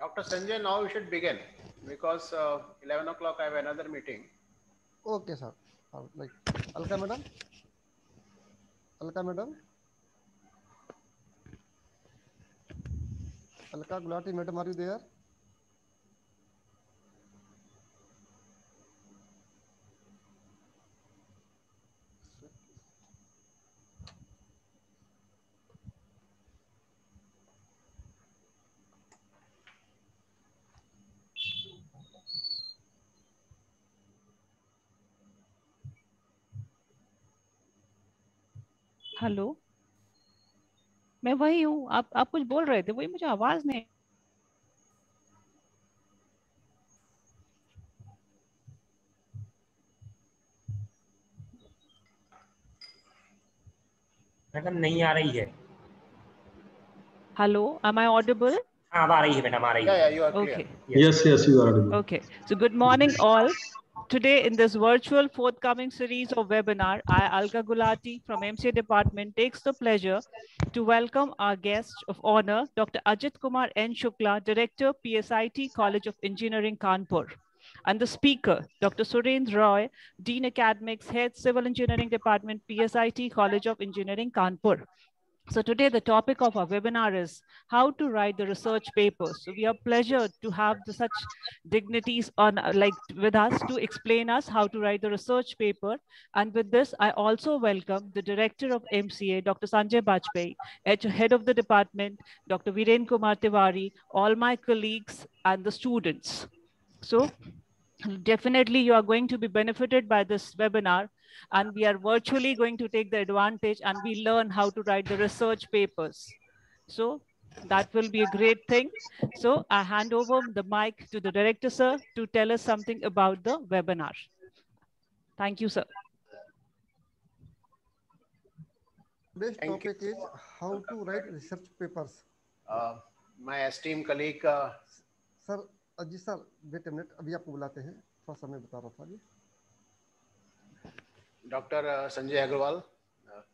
Dr. Sanjay, now we should begin because 11 o'clock I have another meeting. Okay, sir. Like Alka madam. Alka madam. Alka Gulati madam, are you there? Hello, मैं वही हूँ। आप कुछ बोल रहे थे, वही मुझे आवाज नहीं। मैडम नहीं आ रही है। Hello, am I audible? हाँ, अब आ रही है मैडम, आ रही है। Yeah, you are clear. Okay. Yes, you are audible. Okay. So good morning all. Today in this virtual forthcoming series of webinar, I, Alka Gulati from MCA department, takes the pleasure to welcome our guest of honor, Dr. Ajit Kumar N. Shukla, Director, PSIT College of Engineering, Kanpur. And the speaker, Dr. Surendra Roy, Dean Academics, Head Civil Engineering Department, PSIT College of Engineering, Kanpur. So today the topic of our webinar is how to write the research papers. So we are pleasured to have such dignities on with us to explain us how to write the research paper. And with this, I also welcome the director of MCA, Dr. Sanjay Bajpai, head of the department, Dr. Viren Kumar Tiwari, all my colleagues and the students. So definitely you are going to be benefited by this webinar, and we are virtually going to take the advantage and we learn how to write the research papers. So that will be a great thing. So I hand over the mic to the director, sir, to tell us something about the webinar. Thank you, sir. Today's topic is how to write research papers. My esteemed colleague. Sir, जी sir, wait a minute, अभी आपको बुलाते हैं, थोड़ा सा मैं बता रहा था। Dr. Sanjay Agarwal,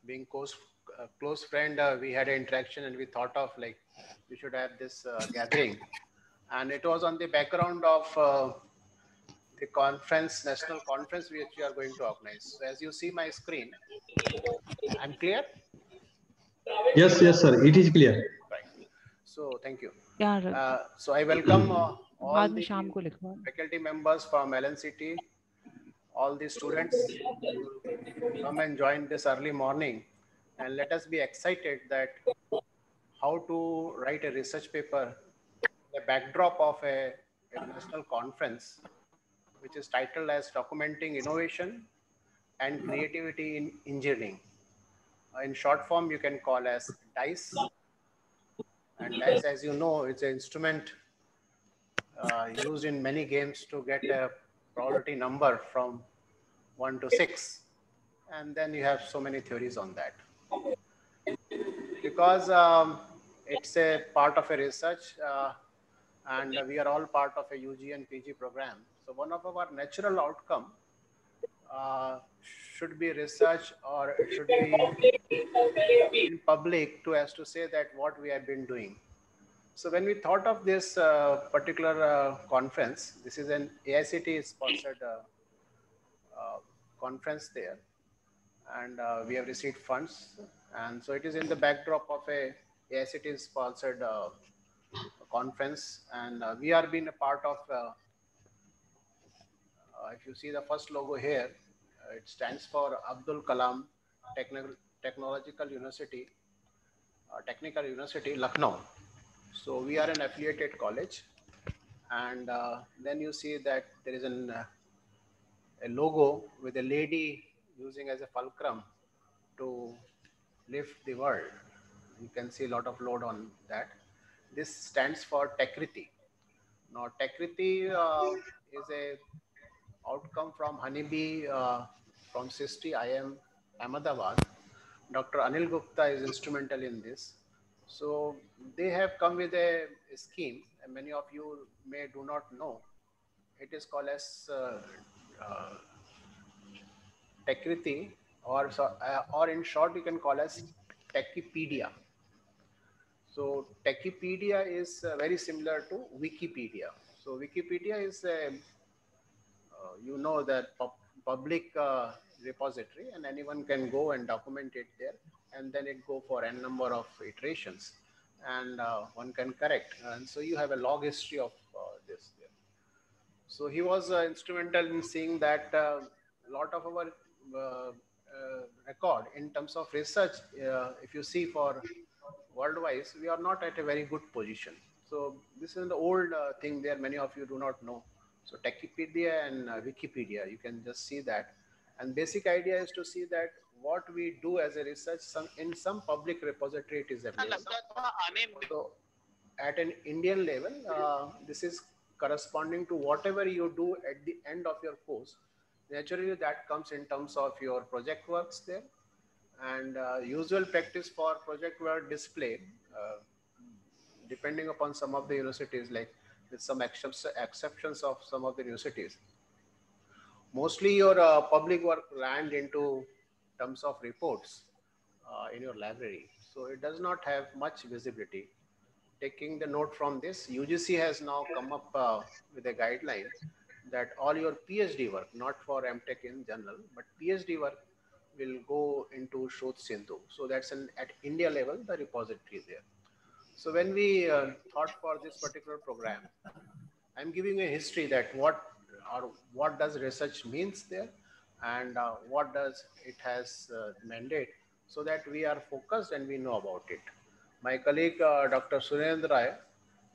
being close friend, we had an interaction and we thought of like we should have this gathering, and it was on the background of the conference, national conference which we are going to organize. So as you see my screen, I'm clear? Yes, sir, it is clear. Right. So thank you. Yeah. So I welcome all the शाम को लिखवा faculty members from LNCT, all the students to come and join this early morning, and let us be excited that how to write a research paper, the backdrop of a national conference, which is titled as Documenting Innovation and Creativity in Engineering. In short form, you can call as DICE. And DICE, as you know, it's an instrument used in many games to get a probability number from 1 to 6. And then you have so many theories on that. Because it's a part of a research and we are all part of a UG and PG program. So one of our natural outcome should be research, or it should be in public to as to say that what we have been doing. So when we thought of this particular conference, this is an AICTE sponsored conference there, and we have received funds, and so it is in the backdrop of a AICTE sponsored conference, and we are being a part of. If you see the first logo here, it stands for Abdul Kalam Technological University, Technical University, Lucknow. So we are an affiliated college, and then you see that there is a logo with a lady using as a fulcrum to lift the world. You can see a lot of load on that. This stands for Tekriti. Now, Tekriti is a outcome from Honeybee from SISTI IIM Ahmedabad. Dr. Anil Gupta is instrumental in this. So they have come with a scheme, and many of you may do not know. It is called as Tekriti, or in short, you can call as Techipedia. So Techipedia is very similar to Wikipedia. So Wikipedia is you know, that public repository, and anyone can go and document it there, and then it go for n number of iterations, and one can correct, and so you have a log history of this there. So he was instrumental in seeing that a lot of our record in terms of research, if you see for worldwide, we are not at a very good position. So this is an old thing there, many of you do not know. So Techipedia and Wikipedia, you can just see that. And basic idea is to see that what we do as a research, in some public repository it is available. So at an Indian level, this is corresponding to whatever you do at the end of your course. Naturally, that comes in terms of your project works there. And usual practice for project work display, depending upon some of the universities, like with some exceptions of some of the universities, mostly your public work land into terms of reports in your library. So it does not have much visibility. Taking the note from this, UGC has now come up with a guideline that all your PhD work, not for MTech in general, but PhD work will go into Shodh Sindhu. So that's at India level, the repository is there. So when we thought for this particular program, I'm giving a history that what does research means there, and what does it has mandate, so that we are focused and we know about it. My colleague, Dr. Surendra Rai,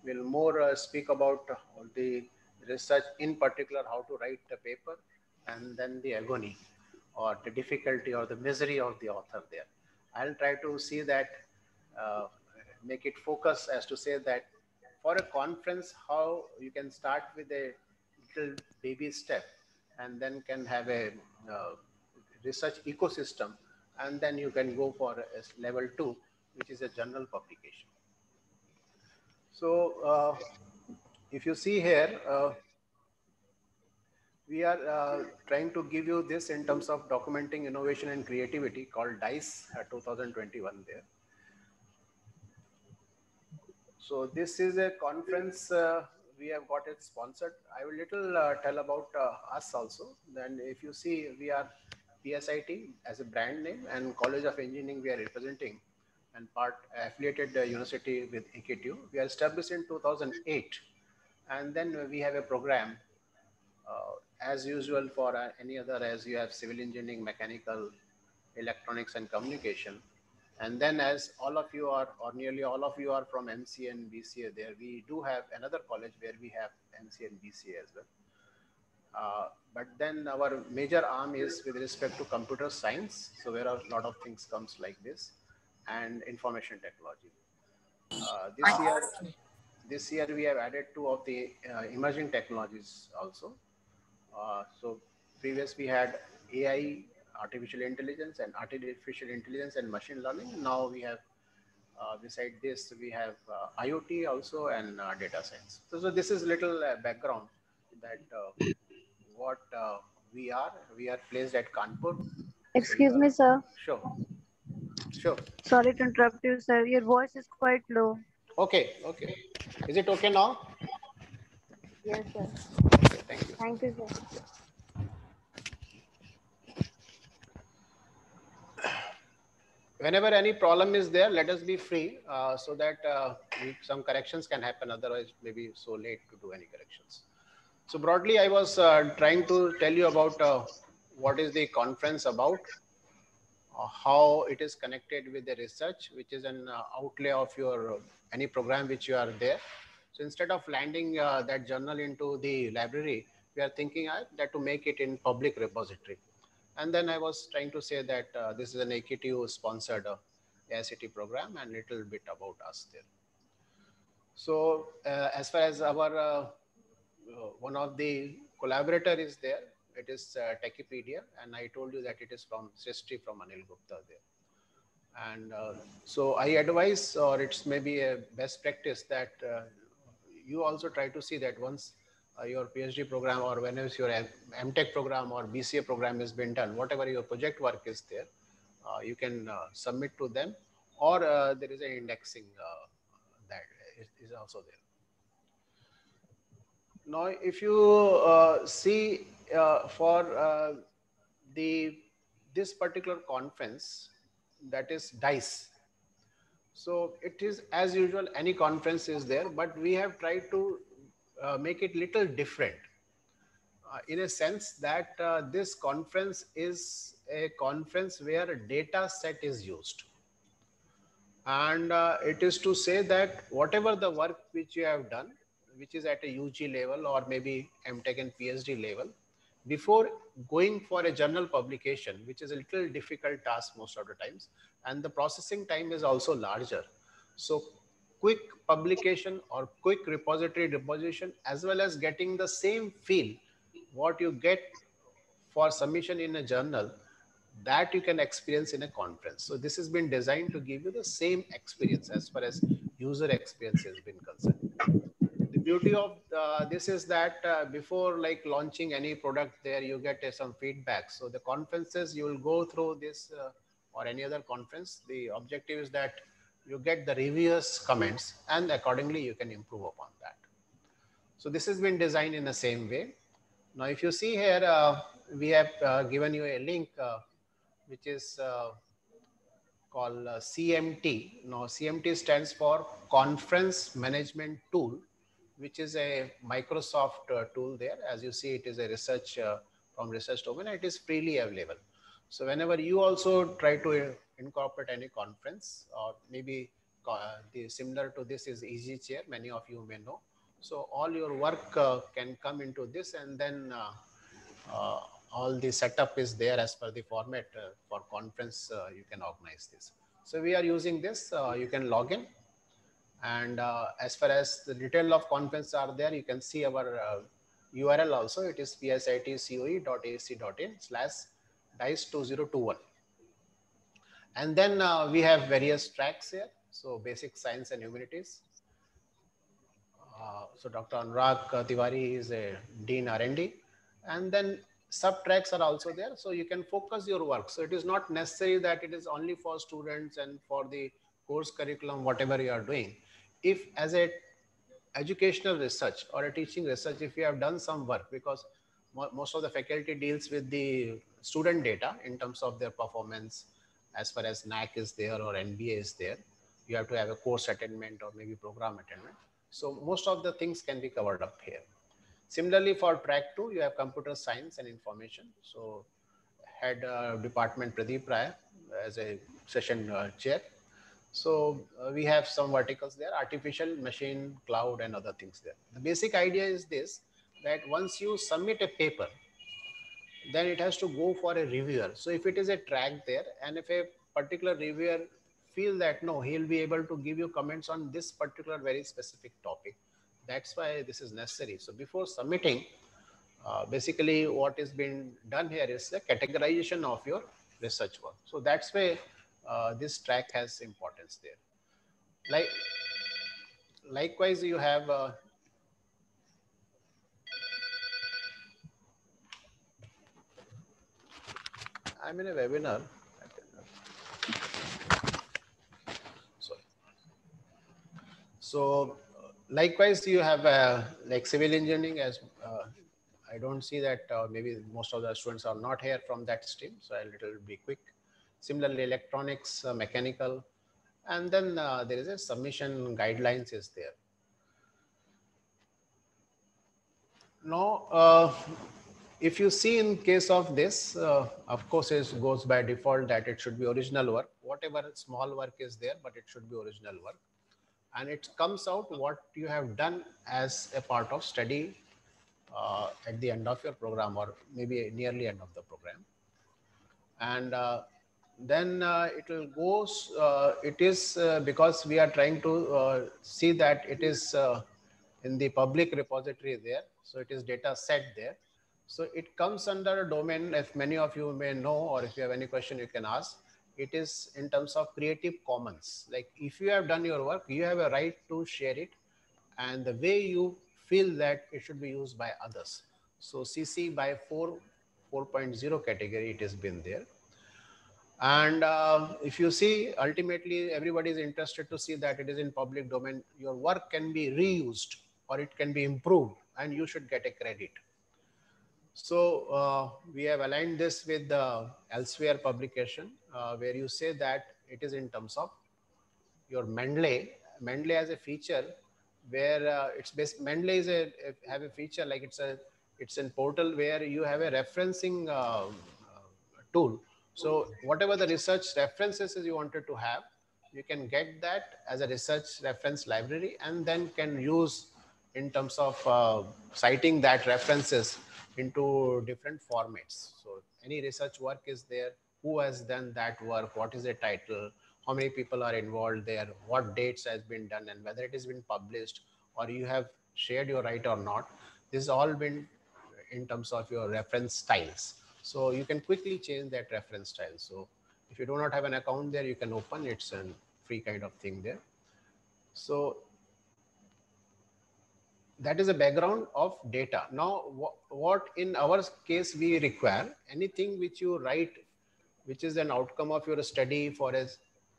will more speak about the research, in particular, how to write the paper, and then the agony or the difficulty or the misery of the author there. I'll try to see that, make it focus as to say that for a conference, how you can start with a little baby step, and then can have a research ecosystem, and then you can go for a level 2, which is a journal publication. So if you see here, we are trying to give you this in terms of documenting innovation and creativity, called DICE 2021 there. So this is a conference we have got it sponsored. I will little tell about us also. Then if you see, we are PSIT as a brand name, and College of Engineering we are representing, and part affiliated university with EKTU. We are established in 2008, and then we have a program as usual for any other, as you have civil engineering, mechanical, electronics and communication. And then as all of you are, or nearly all of you are from MCA and BCA there, we do have another college where we have MCA and BCA as well. But then our major arm is with respect to computer science. So where a lot of things comes like this, and information technology. This year we have added 2 of the emerging technologies also. So previous we had AI, artificial intelligence and machine learning. Now we have, beside this, we have IoT also, and data science. So this is little background that what we are placed at Kanpur. Excuse me, sir. Sure. Sorry to interrupt you, sir. Your voice is quite low. Okay, okay. Is it okay now? Yes, sir. Okay, thank you. Thank you, sir. Whenever any problem is there, let us be free so that some corrections can happen. Otherwise, maybe so late to do any corrections. So broadly, I was trying to tell you about what is the conference about, how it is connected with the research, which is an outlay of your any program which you are there. So instead of landing that journal into the library, we are thinking that to make it in public repository. And then I was trying to say that this is an AKTU sponsored AICT program and little bit about us there. So as far as our one of the collaborator is there, it is Techipedia, and I told you that it is from Srishti from Anil Gupta there. And so I advise, or it's maybe a best practice that you also try to see that once your PhD program or whenever your MTech program or BCA program has been done, whatever your project work is there, you can submit to them, or there is an indexing that is also there. Now, if you see for this particular conference, that is DICE. So it is as usual, any conference is there, but we have tried to make it little different in a sense that this conference is a conference where a data set is used. And it is to say that whatever the work which you have done, which is at a UG level or maybe MTech and PhD level, before going for a journal publication, which is a little difficult task most of the times, and the processing time is also larger. So quick publication or quick repository deposition, as well as getting the same feel what you get for submission in a journal, that you can experience in a conference. So this has been designed to give you the same experience as far as user experience has been concerned. The beauty of this is that before like launching any product there, you get some feedback. So the conferences, you will go through this or any other conference. The objective is that you get the reviewers' comments and accordingly you can improve upon that. So this has been designed in the same way. Now, if you see here, we have given you a link which is called CMT. Now, CMT stands for Conference Management Tool, which is a Microsoft tool there. As you see, it is a research from research domain. It is freely available. So whenever you also try to incorporate any conference, or maybe similar to this is EasyChair, many of you may know. So all your work can come into this, and then all the setup is there as per the format for conference. You can organize this. So we are using this. You can log in, and as far as the detail of conference are there, you can see our URL also. It is psitcoe.ac.in/DICE2021. And then we have various tracks here. So basic science and humanities. So Dr. Anurag Tiwari is a Dean R&D. And then sub-tracks are also there. So you can focus your work. So it is not necessary that it is only for students and for the course curriculum, whatever you are doing. If as a educational research or a teaching research, if you have done some work, because most of the faculty deals with the student data in terms of their performance, as far as NAC is there or NBA is there, you have to have a course attainment or maybe program attainment. So most of the things can be covered up here. Similarly, for track 2, you have computer science and information. So head department Pradeep Rai as a session chair. So we have some verticals there, artificial, machine, cloud, and other things there. The basic idea is this, that once you submit a paper, then it has to go for a reviewer. So if it is a track there, and if a particular reviewer feel that no, he'll be able to give you comments on this particular very specific topic, that's why this is necessary. So before submitting, basically what is being done here is the categorization of your research work. So that's why this track has importance there. Likewise, you have I'm in a webinar. Sorry. So likewise, you have like civil engineering as I don't see that maybe most of the students are not here from that stream. So a little be quick. Similarly, electronics, mechanical, and then there is a submission guidelines is there. Now, if you see in case of this, of course, it goes by default that it should be original work. Whatever small work is there, but it should be original work. And it comes out what you have done as a part of study at the end of your program, or maybe nearly end of the program. And then it will go, it is because we are trying to see that it is in the public repository there. So it is data set there. So it comes under a domain, if many of you may know, or if you have any question you can ask. It is in terms of Creative Commons. Like if you have done your work, you have a right to share it, and the way you feel that it should be used by others. So CC by 4.0 category, it has been there. And if you see, ultimately, everybody is interested to see that it is in public domain. Your work can be reused or it can be improved, and you should get a credit. So we have aligned this with the Elsewhere publication, where you say that it is in terms of your Mendeley. Mendeley has a feature where it's based. Mendeley is have a feature like it's a portal where you have a referencing tool. So whatever the research references you wanted to have, you can get that as a research reference library, and then can use in terms of citing that references into different formats. So any research work is there, who has done that work, what is the title, how many people are involved there, what dates has been done, and whether it has been published or you have shared your right or not. This has all been in terms of your reference styles. So you can quickly change that reference style. So if you do not have an account there, you can open, it's a free kind of thing there. So that is a background of data. Now, what in our case we require, anything which you write, which is an outcome of your study for a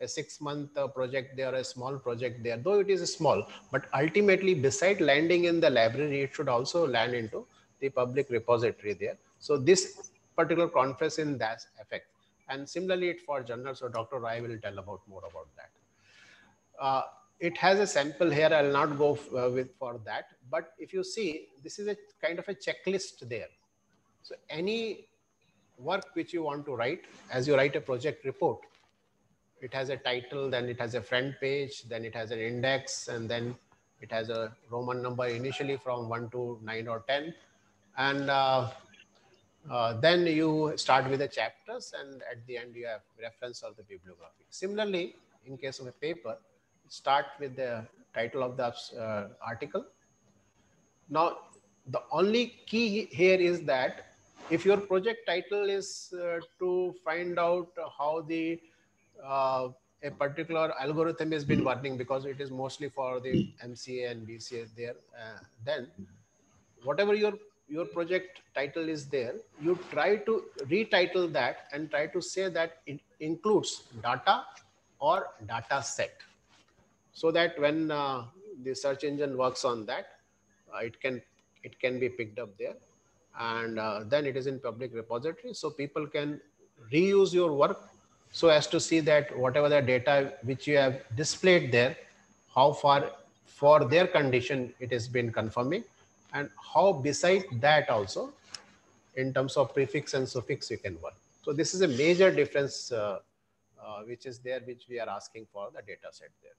6-month project there, a small project there, though it is small, but ultimately beside landing in the library, it should also land into the public repository there. So this particular conference in that effect. And similarly, it for journals, so Dr. Rai will tell about more about that. It has a sample here. I'll not go for that. But if you see, this is a kind of a checklist there. So any work which you want to write, as you write a project report, it has a title, then it has a front page, then it has an index, and then it has a Roman number initially from 1 to 9 or 10. And then you start with the chapters, and at the end you have reference of the bibliography. Similarly, in case of a paper, start with the title of the article. Now, the only key here is that if your project title is to find out how the a particular algorithm has been working, because it is mostly for the MCA and BCA there, then whatever your project title is there, you try to retitle that and try to say that it includes data or data set, so that when the search engine works on that, it can be picked up there, and then it is in public repository, so people can reuse your work, so as to see that whatever the data which you have displayed there, how far for their condition it has been confirming, and how beside that also in terms of prefix and suffix you can work. So this is a major difference which is there, which we are asking for the data set there.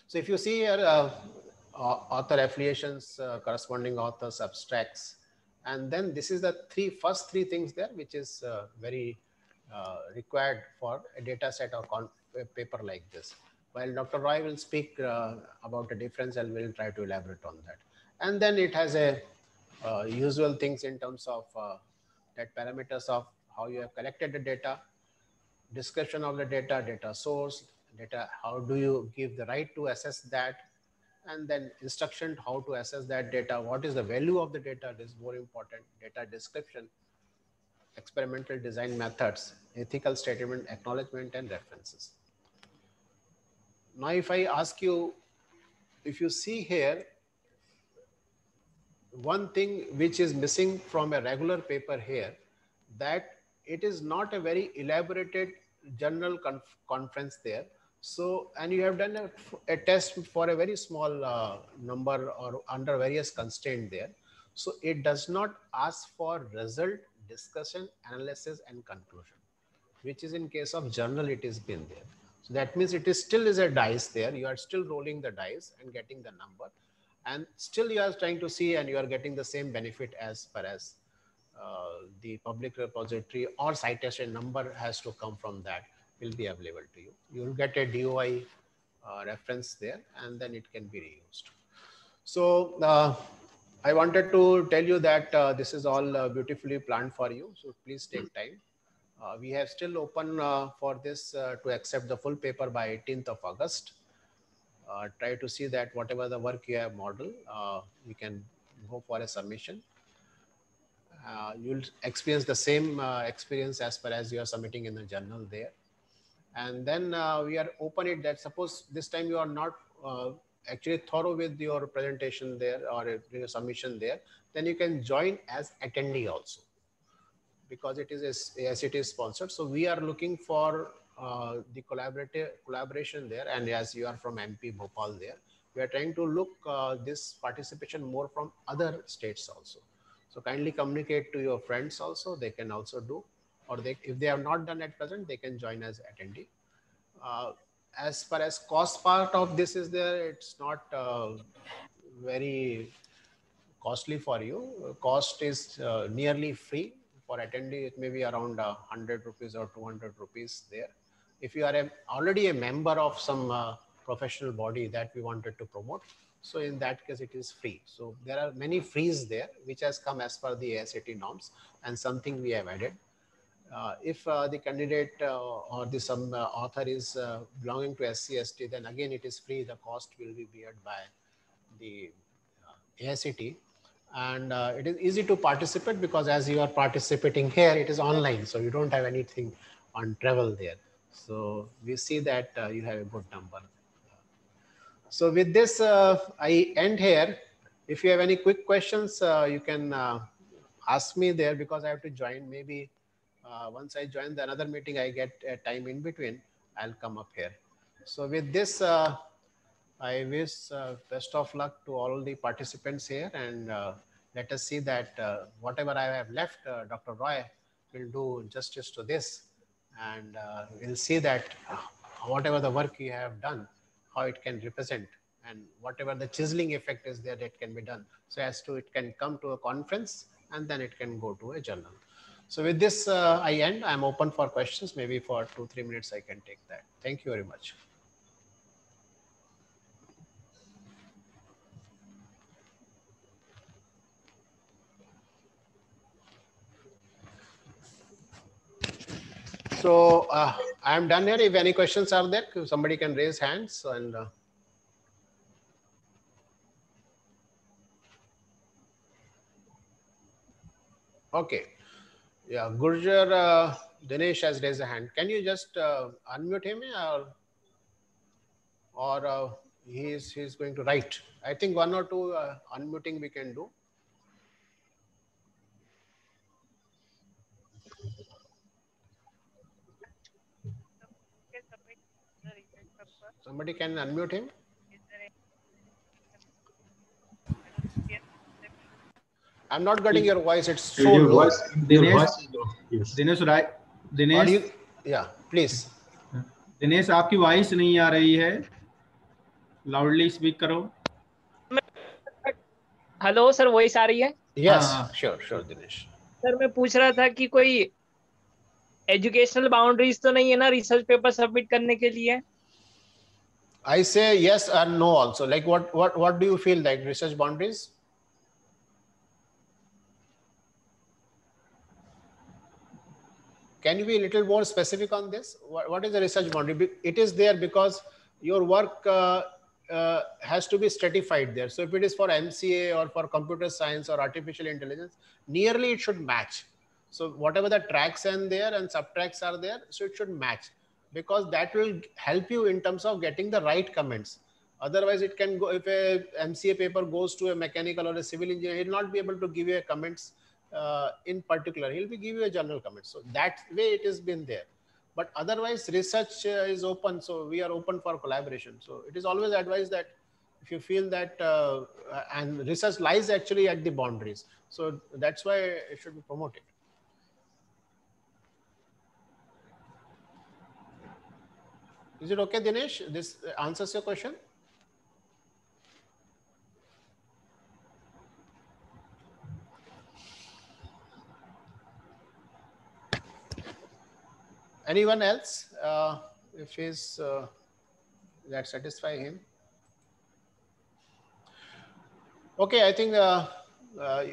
So if you see here, author affiliations, corresponding authors, abstracts, and then this is the first three things there, which is very required for a data set or a paper like this. While Dr. Roy will speak about the difference, and will try to elaborate on that. And then it has a usual things in terms of that parameters of how you have collected the data, description of the data, data source, data, how do you give the right to assess that, and then instruction how to assess that data, what is the value of the data, this is more important, data description, experimental design methods, ethical statement, acknowledgement, and references. Now, if I ask you if you see here, one thing which is missing from a regular paper here, that it is not a very elaborated general conference there. So, and you have done a test for a very small number or under various constraints there. So it does not ask for result, discussion, analysis, and conclusion, which is in case of journal, it has been there. So that means it is still is a dice there. You are still rolling the dice and getting the number. And still you are trying to see and you are getting the same benefit as far as the public repository or citation number has to come from that will be available to you. You will get a DOI reference there and then it can be reused. So I wanted to tell you that this is all beautifully planned for you. So please take time. We have still open for this to accept the full paper by 18th of August. Try to see that whatever the work you have modeled, you can go for a submission. You'll experience the same experience as far as you are submitting in the journal there. And then we are open it that suppose this time you are not actually thorough with your presentation there or your submission there, then you can join as attendee also, because it is as it is sponsored. So we are looking for the collaboration there, and as you are from MP Bhopal there, we are trying to look this participation more from other states also. So kindly communicate to your friends also, they can also do, or if they have not done at present, they can join as attendee. As far as cost part of this is there, it's not very costly for you. Cost is nearly free. For attendee, it may be around 100 rupees or 200 rupees there. If you are already a member of some professional body that we wanted to promote, so in that case, it is free. So there are many frees there, which has come as per the ASAT norms, and something we have added. If the candidate or the some author is belonging to SC/ST, then again it is free. The cost will be beared by the ASAT. And it is easy to participate because as you are participating here, it is online. So you don't have anything on travel there. So we see that you have a good number. So with this, I end here. If you have any quick questions, you can ask me there because I have to join. Maybe once I join the another meeting, I get a time in between, I'll come up here. So with this, I wish best of luck to all the participants here, and let us see that whatever I have left, Dr. Roy will do justice to this, and we'll see that whatever the work you have done, how it can represent, and whatever the chiseling effect is there, that can be done. So as to it can come to a conference and then it can go to a journal. So with this, I end. I'm open for questions. Maybe for 2-3 minutes, I can take that. Thank you very much. So I'm done here. If any questions are there, somebody can raise hands. And okay, yeah, Gurjar Dinesh has raised a hand. Can you just unmute him, or he's going to write? I think 1 or 2 unmuting we can do. Somebody can unmute him. I'm not getting your voice. It's so your low. Voice, your voice is low. Yes. Dinesh Rai Dinesh Yeah, please. Dinesh आपकी voice नहीं आ रही है, loudly speak करो. Hello sir, voice आ रही है? Yes, sure Dinesh. Sir मैं पूछ रहा था कि कोई एजुकेशनल बाउंड्रीज तो नहीं है ना रिसर्च पेपर सबमिट करने के लिए? I say yes and no also. Like what do you feel like research boundaries? Can you be a little more specific on this? What is the research boundary? It is there because your work has to be stratified there. So if it is for MCA or for computer science or artificial intelligence, nearly it should match. So whatever the tracks and there and subtracks are there, so it should match, because that will help you in terms of getting the right comments. Otherwise, it can go, if a MCA paper goes to a mechanical or a civil engineer, he'll not be able to give you a comments in particular. He'll be give you a general comment. So that way it has been there. But otherwise, research is open. So we are open for collaboration. So it is always advised that if you feel that, and research lies actually at the boundaries. So that's why it should be promoted. Is it okay, Dinesh? This answers your question? Anyone else? If he's that satisfy him. Okay, I think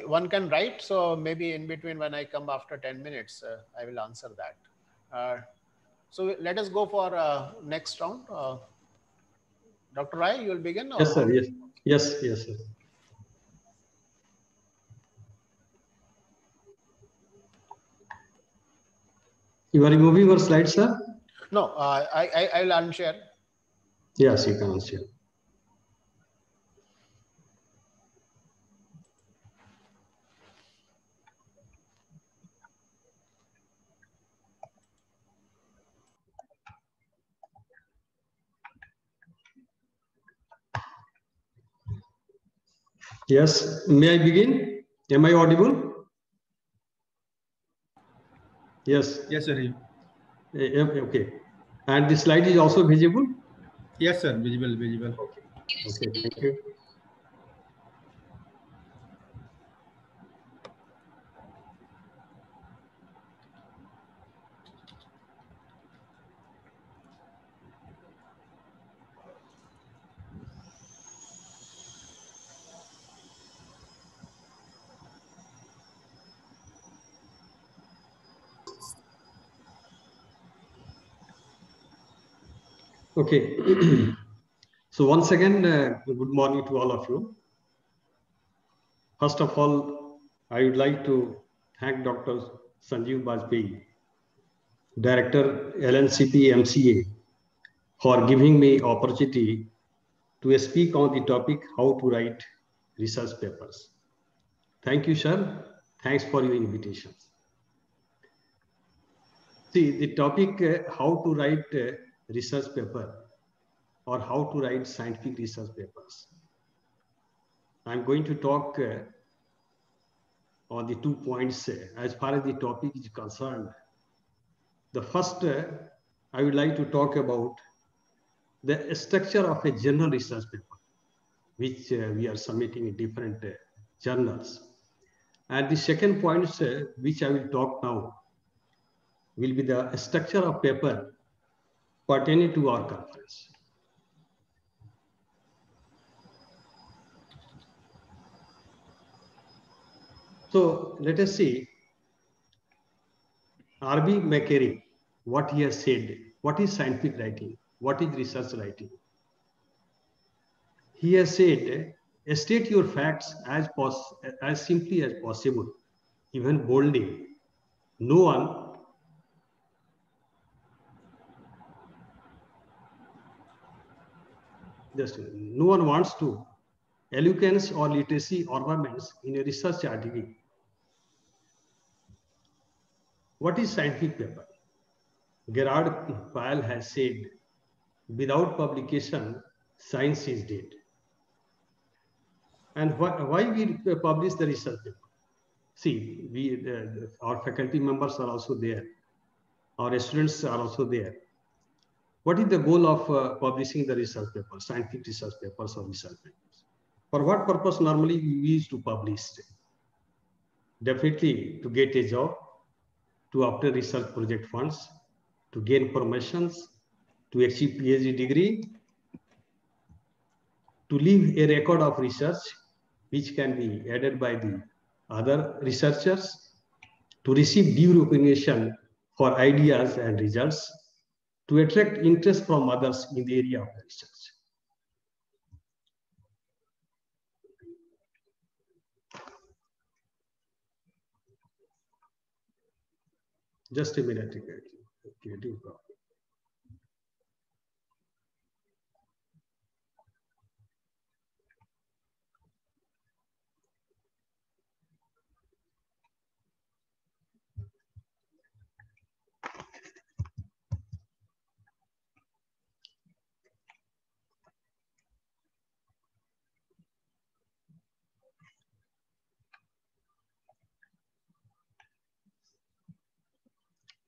one can write. So maybe in between when I come after 10 minutes, I will answer that. So let us go for next round. Dr. Rai, you will begin? Or? Yes, sir. Yes. Yes, yes, sir. You are removing your slide, sir? No, I will unshare. Yes, you can unshare. Yes, may I begin? Am I audible? Yes. Yes, sir. Okay. And the slide is also visible? Yes, sir. Visible, visible. Okay. Okay, thank you. Okay. So once again, good morning to all of you. First of all, I would like to thank Dr. Sanjeev Bajpayee, Director LNCT MCA, for giving me opportunity to speak on the topic how to write research papers. Thank you, sir. Thanks for your invitation. See, the topic how to write research paper or how to write scientific research papers. I'm going to talk on the 2 points as far as the topic is concerned. The first, I would like to talk about the structure of a journal research paper, which we are submitting in different journals. And the second point, which I will talk now, will be the structure of paper pertaining to our conference. So let us see R.B. McCary, what he has said. What is scientific writing? What is research writing? He has said, state your facts as simply as possible, even boldly. No one wants to eloquence or literacy ornaments in a research article. What is scientific paper? Gerard Pyle has said, without publication, science is dead. And why we publish the research paper? See, our faculty members are also there. Our students are also there. What is the goal of publishing the research papers, scientific research papers or research papers? For what purpose normally we used to publish? Definitely to get a job, to obtain research project funds, to gain promotions, to achieve PhD degree, to leave a record of research which can be added by the other researchers, to receive due recognition for ideas and results, to attract interest from others in the area of research. Just a minute.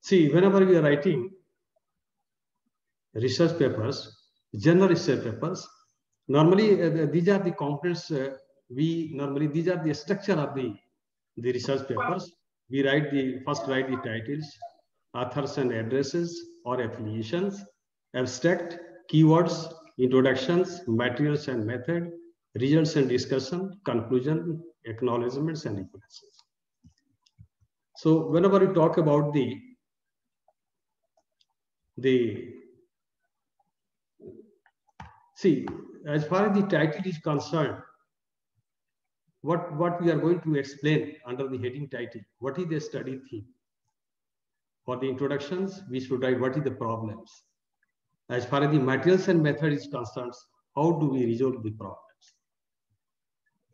See, whenever we are writing research papers, general research papers, normally these are the components these are the structure of the research papers. We first write the titles, authors and addresses or affiliations, abstract, keywords, introductions, materials and method, results and discussion, conclusion, acknowledgements and references. So whenever we talk about see, as far as the title is concerned, what we are going to explain under the heading title, what is the study theme? For the introductions, we should write what is the problems. As far as the materials and method is concerned, how do we resolve the problems?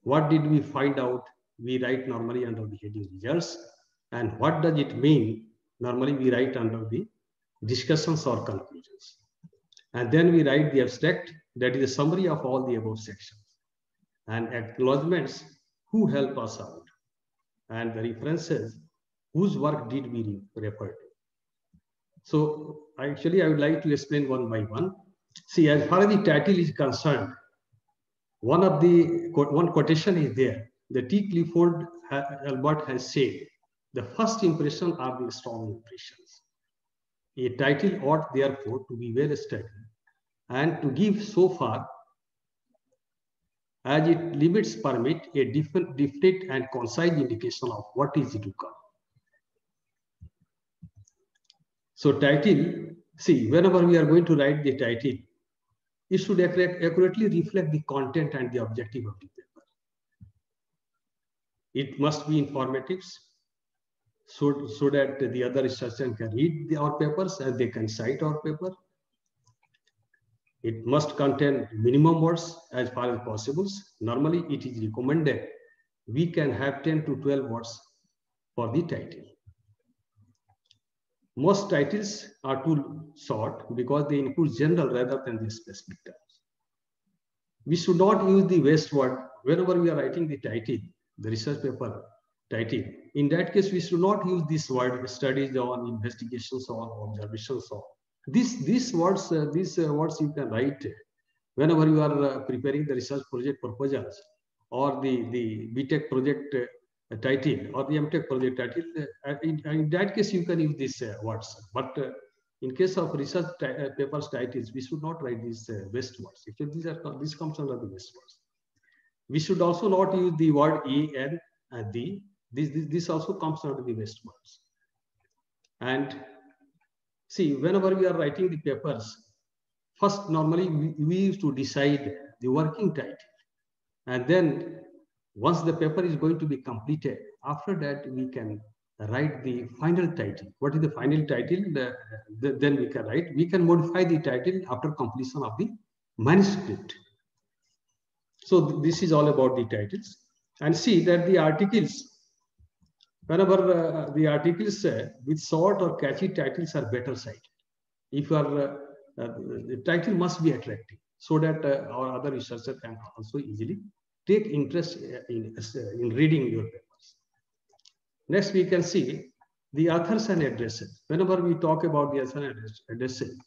What did we find out? We write normally under the heading results. And what does it mean? Normally we write under the discussions or conclusions. And then we write the abstract, that is a summary of all the above sections. And acknowledgements, who help us out. And the references, whose work did we refer to. So actually I would like to explain one by one. See, as far as the title is concerned, one quotation is there. The T. Clifford Albert has said, the first impression are the strong impressions. A title ought therefore to be well studied and to give so far as its limits permit a definite and concise indication of what is to come. So title, see, whenever we are going to write the title, it should accurately reflect the content and the objective of the paper. It must be informative so that the other researchers can read our papers and they can cite our paper. It must contain minimum words as far as possible. Normally, it is recommended we can have 10 to 12 words for the title. Most titles are too short because they include general rather than the specific terms. We should not use the waste word whenever we are writing the title, the research paper title. In that case, we should not use this word studies on, investigations on, observations on. These words you can write whenever you are preparing the research project proposals or the BTech project title or the MTech project title. In that case, you can use these words. But in case of research papers titles, we should not write these waste words. Actually, this comes under the waste words. We should also not use the word E, N, and the. This also comes under the waste words. And see, whenever we are writing the papers, first normally we used to decide the working title. And then once the paper is going to be completed, after that we can write the final title. What is the final title? Then we can write. We can modify the title after completion of the manuscript. So this is all about the titles. And see that the articles, whenever the articles with short or catchy titles are better cited. If you are, the title must be attractive so that our other researchers can also easily take interest in reading your papers. Next, we can see the authors and addresses. Whenever we talk about the authors and addresses,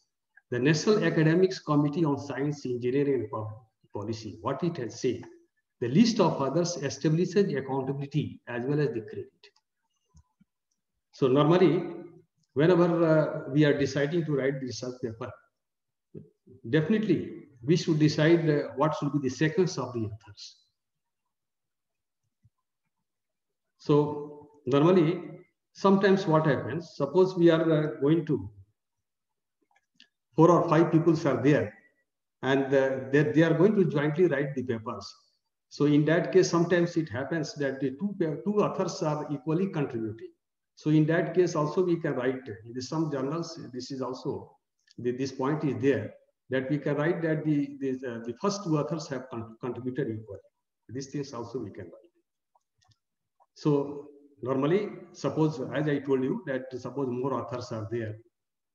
the National Academics Committee on Science, Engineering and Policy, what it has said, the list of others establishes accountability as well as the credit. So normally, whenever we are deciding to write the research paper, definitely we should decide what should be the sequence of the authors. So normally, sometimes what happens, suppose we are going to 4 or 5 people are there and they are going to jointly write the papers. So in that case, sometimes it happens that the two authors are equally contributing. So in that case, also we can write in some journals. This is also this point is there that we can write that the first 2 authors have contributed equally. These things also we can write. So normally, suppose as I told you that suppose more authors are there,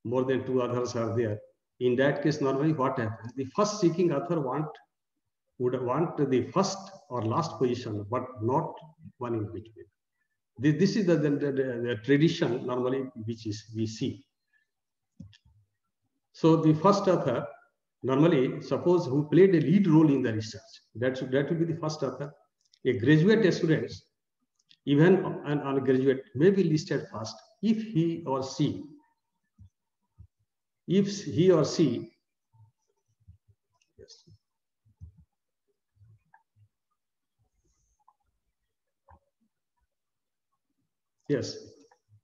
more than 2 authors are there. In that case, normally what happens? The first seeking author would want the first or last position, but not one in between. This is the tradition normally which is we see. So the first author, normally, suppose who played a lead role in the research, that will be the first author. A graduate student, even an undergraduate, may be listed first if he or she, yes.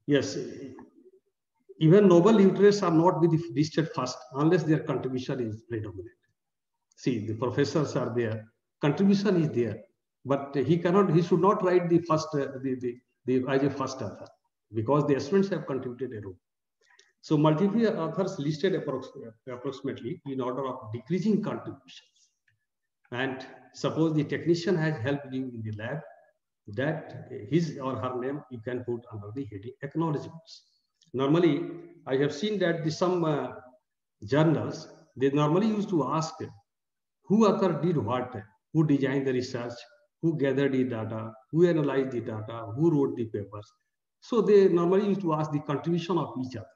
Yes. Even Nobel laureates are not be listed first unless their contribution is predominant. See, the professors are there, contribution is there, but he should not write the first, as a first author, because the students have contributed a role. So multiple authors listed approximately in order of decreasing contributions. And suppose the technician has helped you in the lab, that his or her name you can put under the heading acknowledgements. Normally, I have seen that some journals, they normally used to ask who author did what, who designed the research, who gathered the data, who analyzed the data, who wrote the papers. So they normally used to ask the contribution of each author.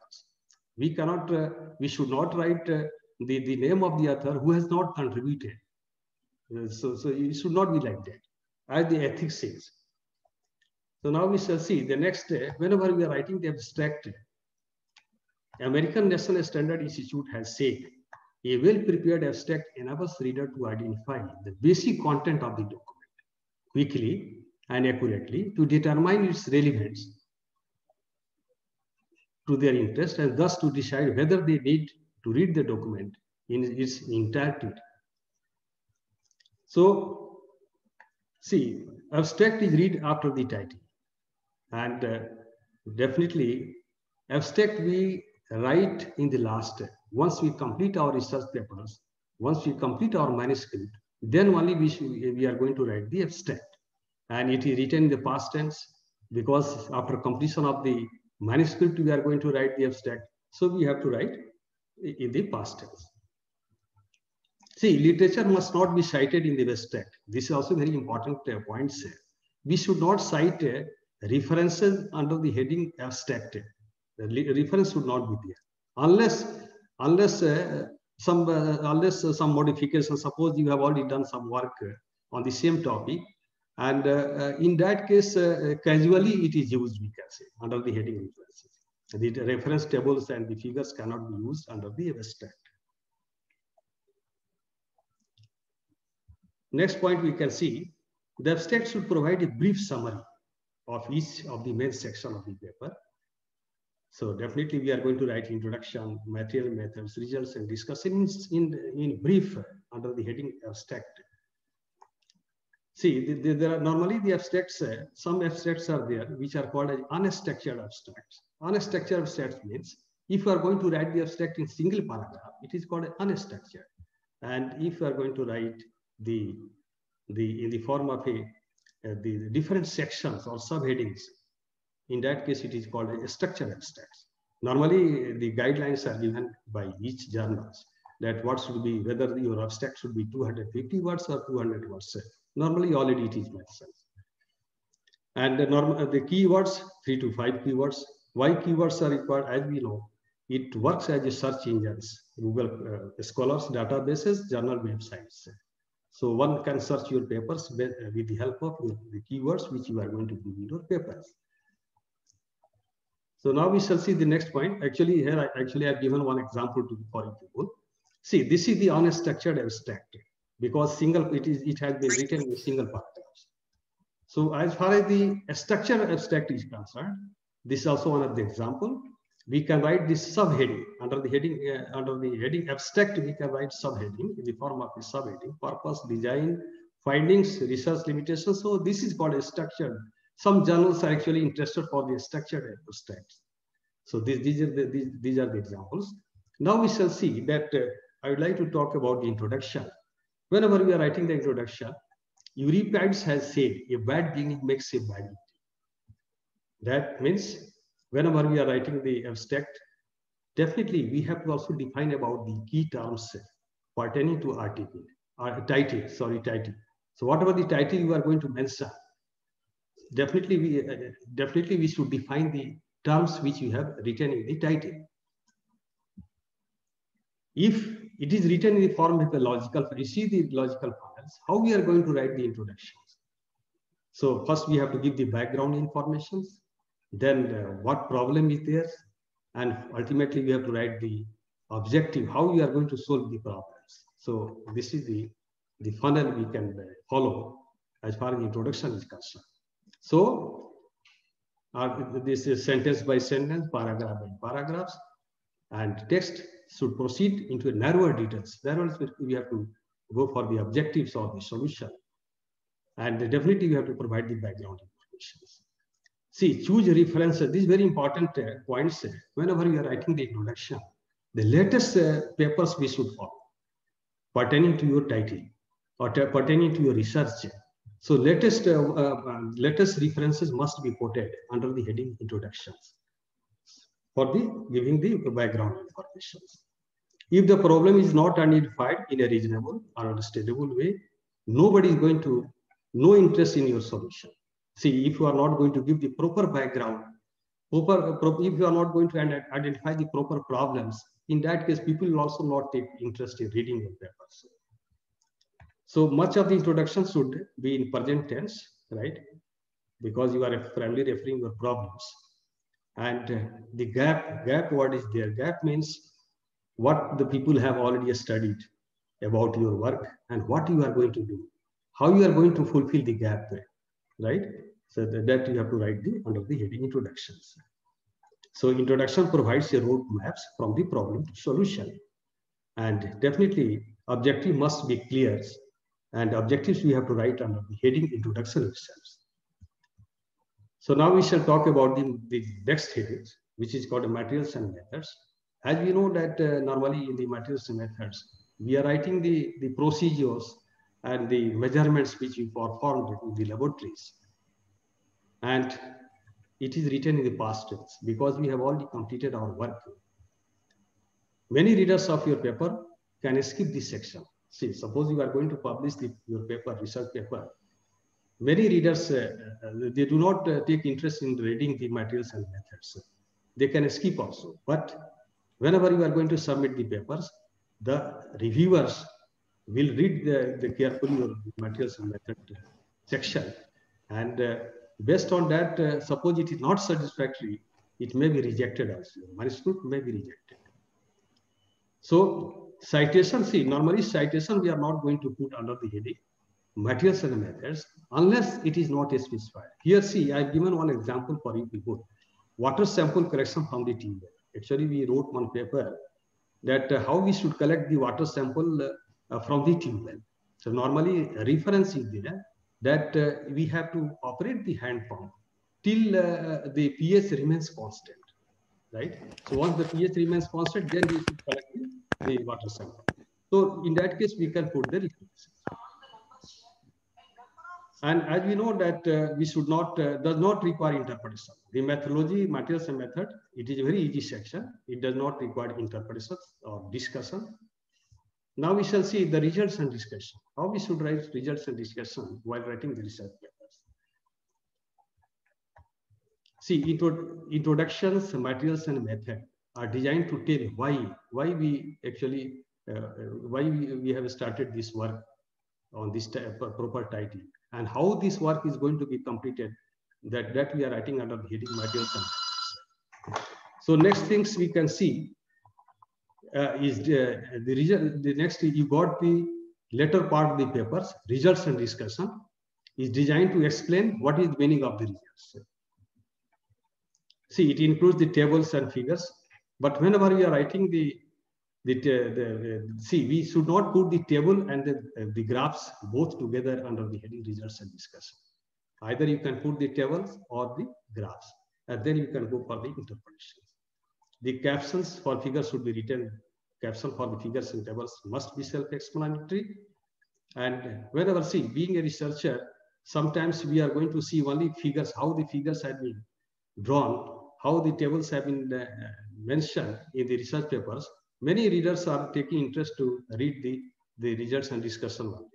We should not write the name of the author who has not contributed. So it should not be like that, as the ethics says. So now we shall see the next day, whenever we are writing the abstract, American National Standard Institute has said, a well-prepared abstract enables reader to identify the basic content of the document quickly and accurately to determine its relevance to their interest and thus to decide whether they need to read the document in its entirety. So, see, abstract is read after the title. And definitely, abstract we write in the last. Once we complete our research papers, once we complete our manuscript, then only we are going to write the abstract. And it is written in the past tense, because after completion of the manuscript, we are going to write the abstract. So we have to write in the past tense. See, literature must not be cited in the abstract. This is also very important point. We should not cite references under the heading abstract. The reference should not be there unless some modification. Suppose you have already done some work on the same topic, and in that case, casually it is used, we can say, under the heading references. The reference tables and the figures cannot be used under the abstract. Next point we can see, the abstract should provide a brief summary of each of the main section of the paper. So definitely we are going to write introduction, material, methods, results, and discussions in brief under the heading abstract. See, there are normally the abstracts, some abstracts are there which are called as unstructured abstracts. Unstructured abstracts means if you are going to write the abstract in single paragraph, it is called unstructured. And if you are going to write in the form of the different sections or subheadings, in that case it is called a structured abstracts. Normally the guidelines are given by each journals that what should be, whether your abstract should be 250 words or 200 words. Normally already it is mentioned. And the keywords, 3 to 5 keywords. Why keywords are required? As we know, it works as a search engines, Google Scholars, databases, journal websites. So one can search your papers with the help of the keywords which you are going to give in your papers. So now we shall see the next point. Actually, here I've given one example for you people. See, this is the unstructured abstract because it has been written in single paragraphs. So as far as the structured abstract is concerned, this is also one of the example. We can write this subheading under the heading abstract. We can write subheading in the form of a subheading: purpose, design, findings, research limitations. So this is called a structured. Some journals are actually interested for the structured abstracts. So these are the examples. Now we shall see that I would like to talk about the introduction. Whenever we are writing the introduction, Euripides has said, a bad beginning makes a bad ending. That means whenever we are writing the abstract, definitely we have to also define about the key terms pertaining to title. So whatever the title you are going to mention, definitely we should define the terms which you have written in the title. If it is written in the form of a logical, you see the logical funnels, how we are going to write the introductions. So first we have to give the background informations, then what problem is there, and ultimately we have to write the objective, how we are going to solve the problems. So this is the funnel we can follow as far as the introduction is concerned. So this is sentence by sentence, paragraph by paragraphs, and text should proceed into a narrower details. There also we have to go for the objectives of the solution. And definitely we have to provide the background information. See, choose references. These very important points. Whenever you are writing the introduction, the latest papers we should follow pertaining to your title or pertaining to your research. So latest references must be quoted under the heading introductions for the giving the background information. If the problem is not identified in a reasonable or understandable way, nobody is going to no interest in your solution. See, if you are not going to give the proper background, if you are not going to identify the proper problems, in that case, people will also not take interest in reading your papers. So much of the introduction should be in present tense, right? Because you are primarily referring your problems. And the gap word is there. Gap means what the people have already studied about your work and what you are going to do, how you are going to fulfill the gap, right? So that you have to write under the heading introductions. So introduction provides a roadmap from the problem to solution. And definitely objective must be clear, and objectives we have to write under the heading introduction itself. So now we shall talk about the next heading, which is called materials and methods. As we know that normally in the materials and methods, we are writing the procedures and the measurements which we performed in the laboratories. And it is written in the past tense because we have already completed our work. Many readers of your paper can skip this section. See, suppose you are going to publish your paper, research paper. Many readers, they do not take interest in reading the materials and methods. They can skip also. But whenever you are going to submit the papers, the reviewers will read the carefully your materials and method section. And based on that, suppose it is not satisfactory, it may be rejected also. Manuscript may be rejected. So citation, see, normally citation we are not going to put under the heading materials and methods unless it is not specified. Here, see, I've given one example for you people. Water sample collection from the tube well. Actually, we wrote one paper that how we should collect the water sample from the tube well. So normally a reference is there that we have to operate the hand pump till the pH remains constant, right? So once the pH remains constant, then we should collect the water sample. So in that case, we can put the references. And as we know that we should not, does not require interpretation. The methodology, materials and method, it is a very easy section. It does not require interpretation or discussion. Now we shall see the results and discussion. How we should write results and discussion while writing the research papers. See, introductions, materials and method are designed to tell why we actually, why we have started this work on this proper title, and how this work is going to be completed, that we are writing under the heading materials and methods. So next things we can see is the result. The next, you got the later part of the papers, results and discussion, is designed to explain what is the meaning of the results. See, it includes the tables and figures, but whenever we are writing see, we should not put the table and the graphs both together under the heading results and discussion. Either you can put the tables or the graphs, and then you can go for the interpretations. The captions for figures should be written. Caption for the figures and tables must be self-explanatory. And whenever, see, being a researcher, sometimes we are going to see only figures, how the figures have been drawn, how the tables have been mentioned in the research papers. Many readers are taking interest to read the results and discussion only.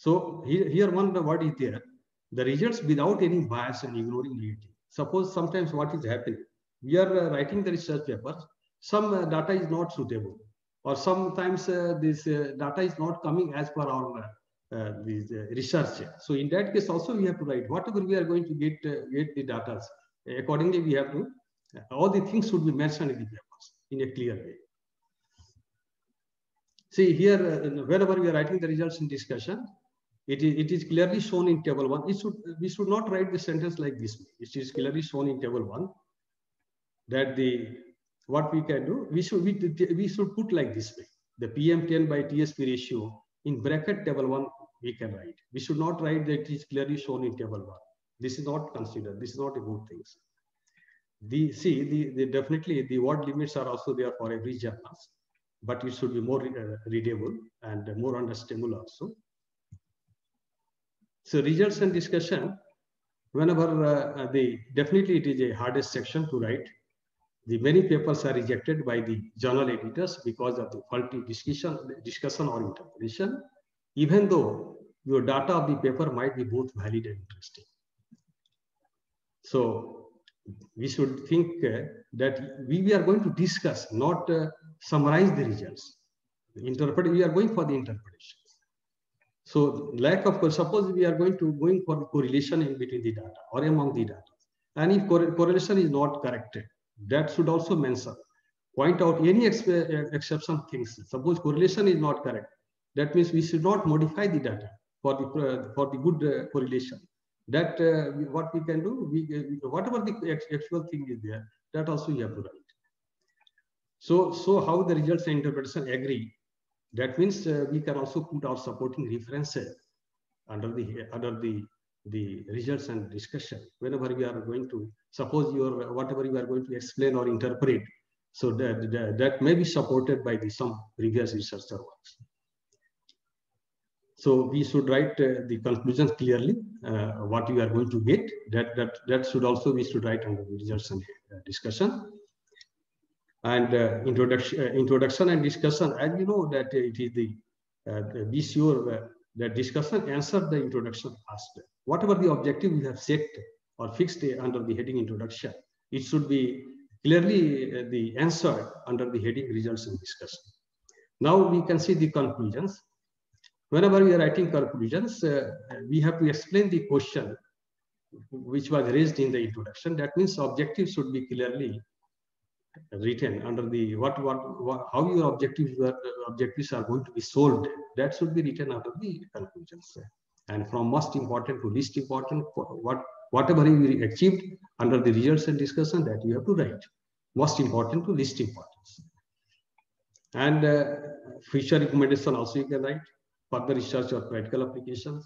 So here one word is there, the results without any bias and ignoring reality. Suppose sometimes what is happening, we are writing the research papers, some data is not suitable, or sometimes this data is not coming as per our research. So in that case also we have to write whatever we are going to get the data. Accordingly, we have to, all the things should be mentioned in the papers in a clear way. See here, whenever we are writing the results in discussion, it is clearly shown in table 1. We should not write the sentence like this. It is clearly shown in table 1 that what we can do, we should put like this way. The PM10 by TSP ratio in bracket table 1 we can write. We should not write that it is clearly shown in table 1. This is not considered. This is not a good thing. Definitely the word limits are also there for every journal, but it should be more readable and more understandable also. So results and discussion, whenever definitely it is a hardest section to write. The many papers are rejected by the journal editors because of the faulty discussion or interpretation, even though your data of the paper might be both valid and interesting. So we should think that we are going to discuss, not summarize the results. We are going for the interpretation. So lack of, suppose we are going for the correlation in between the data or among the data. And if correlation is not corrected, that should also mention, point out any exception things. Suppose correlation is not correct, that means we should not modify the data for the good correlation. That what we can do, whatever the actual thing is there, that also you have to write. So how the results and interpretation agree, that means we can also put our supporting references under the results and discussion. Whenever we are going to, suppose whatever you are going to explain or interpret, so that may be supported by some previous researcher works. So we should write the conclusions clearly, what you are going to get. That should also, we should write under the results and discussion. And introduction and discussion, as you know that it is be sure that discussion answer the introduction first. Whatever the objective we have set or fixed under the heading introduction, it should be clearly the answer under the heading results and discussion. Now we can see the conclusions. Whenever we are writing conclusions, we have to explain the question which was raised in the introduction. That means objectives should be clearly written under the how your objectives are going to be solved. That should be written under the conclusions. And from most important to least important, whatever you achieved under the results and discussion, that you have to write. Most important to least important. And future recommendation also you can write. Further research or practical applications.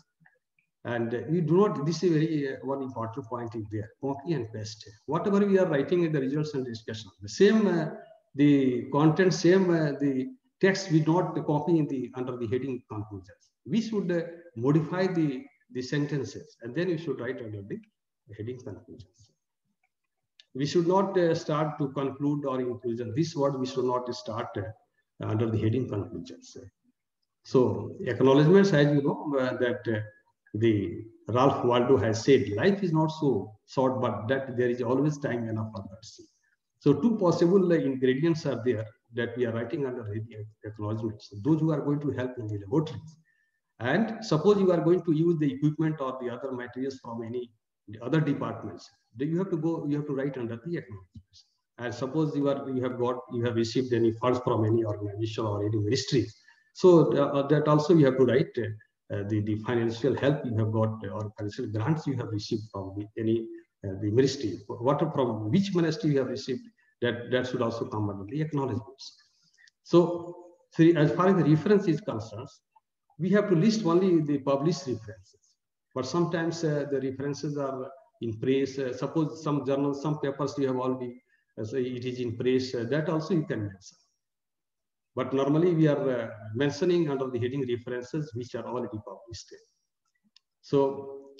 And you do not, this is very one important point is there, copy and paste. Whatever we are writing in the results and discussion, the same, the content, same, the text we not copy in under the heading conclusions. We should modify the sentences and then we should write under the heading conclusions. We should not start to conclude or inclusion. This word we should not start under the heading conclusions. So acknowledgements, as you know, that the Ralph Waldo has said, life is not so short, but that there is always time enough for mercy. So two possible ingredients are there that we are writing under the acknowledgements. Those who are going to help in the laboratories. And suppose you are going to use the equipment or the other materials from any other departments, then you have to write under the acknowledgements. And suppose you have received any funds from any organization or any ministry. So that also you have to write the financial help you have got or financial grants you have received from the ministry. From which ministry you have received, that should also come under the acknowledgements. So as far as the reference is concerned, we have to list only the published references. But sometimes the references are in press. Suppose some journals, some papers you have already, it is in press, that also you can mention. But normally we are mentioning under the heading references which are already published. So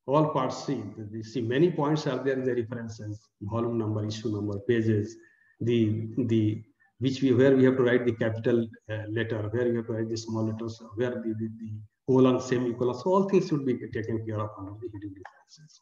all parts, see many points are there in the references, volume number, issue number, pages, where we have to write the capital letter, where we have to write the small letters, where the colon, semicolon. So all things should be taken care of under the heading references.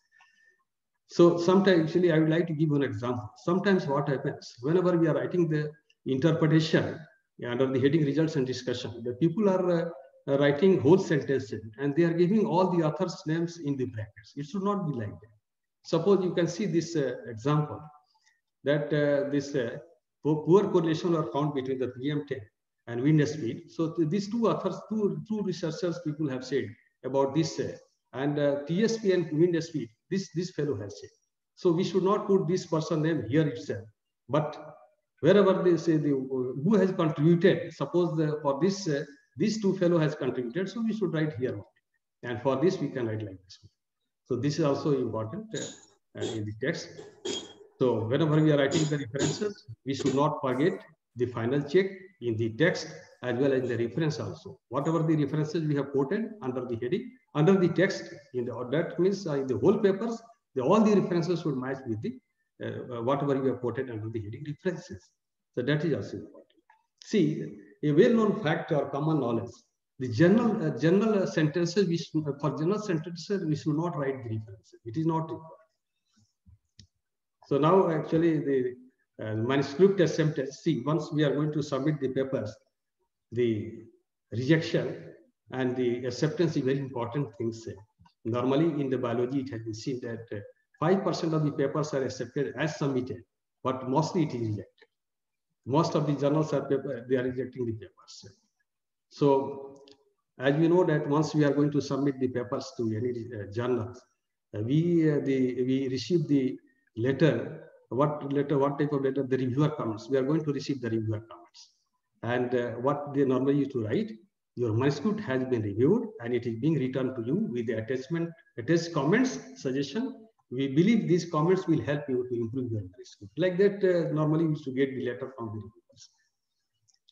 So sometimes, actually, I would like to give an example. Sometimes what happens, whenever we are writing the interpretation under the heading results and discussion, the people are writing whole sentences and they are giving all the authors' names in the brackets. It should not be like that. Suppose you can see this example that this poor correlation are found between the PM10 and wind speed. So these two authors, two researchers, people have said about this and TSP and wind speed. This fellow has said. So we should not put this person name here itself, but wherever they say who has contributed. Suppose for this these two fellow has contributed, so we should write here, and for this we can write like this. So this is also important in the text. So whenever we are writing the references, we should not forget the final check in the text as well as the reference also. Whatever the references we have quoted under the heading, under the text, in the that means in the whole papers, all the references should match with the whatever we have quoted under the heading references. So that is also important. See, a well-known fact or common knowledge, the general sentences, for general sentences, we should not write the references. It is not required. So now actually the manuscript acceptance, see, once we are going to submit the papers, the rejection and the acceptance is very important things. Normally in the biology, it has been seen that 5% of the papers are accepted as submitted, but mostly it is rejected. Most of the journals are they are rejecting the papers. So as we know that once we are going to submit the papers to any journals, we receive the letter. What type of letter? The reviewer comments. We are going to receive the reviewer comments. And what they normally used to write, your manuscript has been reviewed and it is being returned to you with the attached comments, suggestion. We believe these comments will help you to improve your manuscript. Like that, normally we used to get the letter from the reviewers.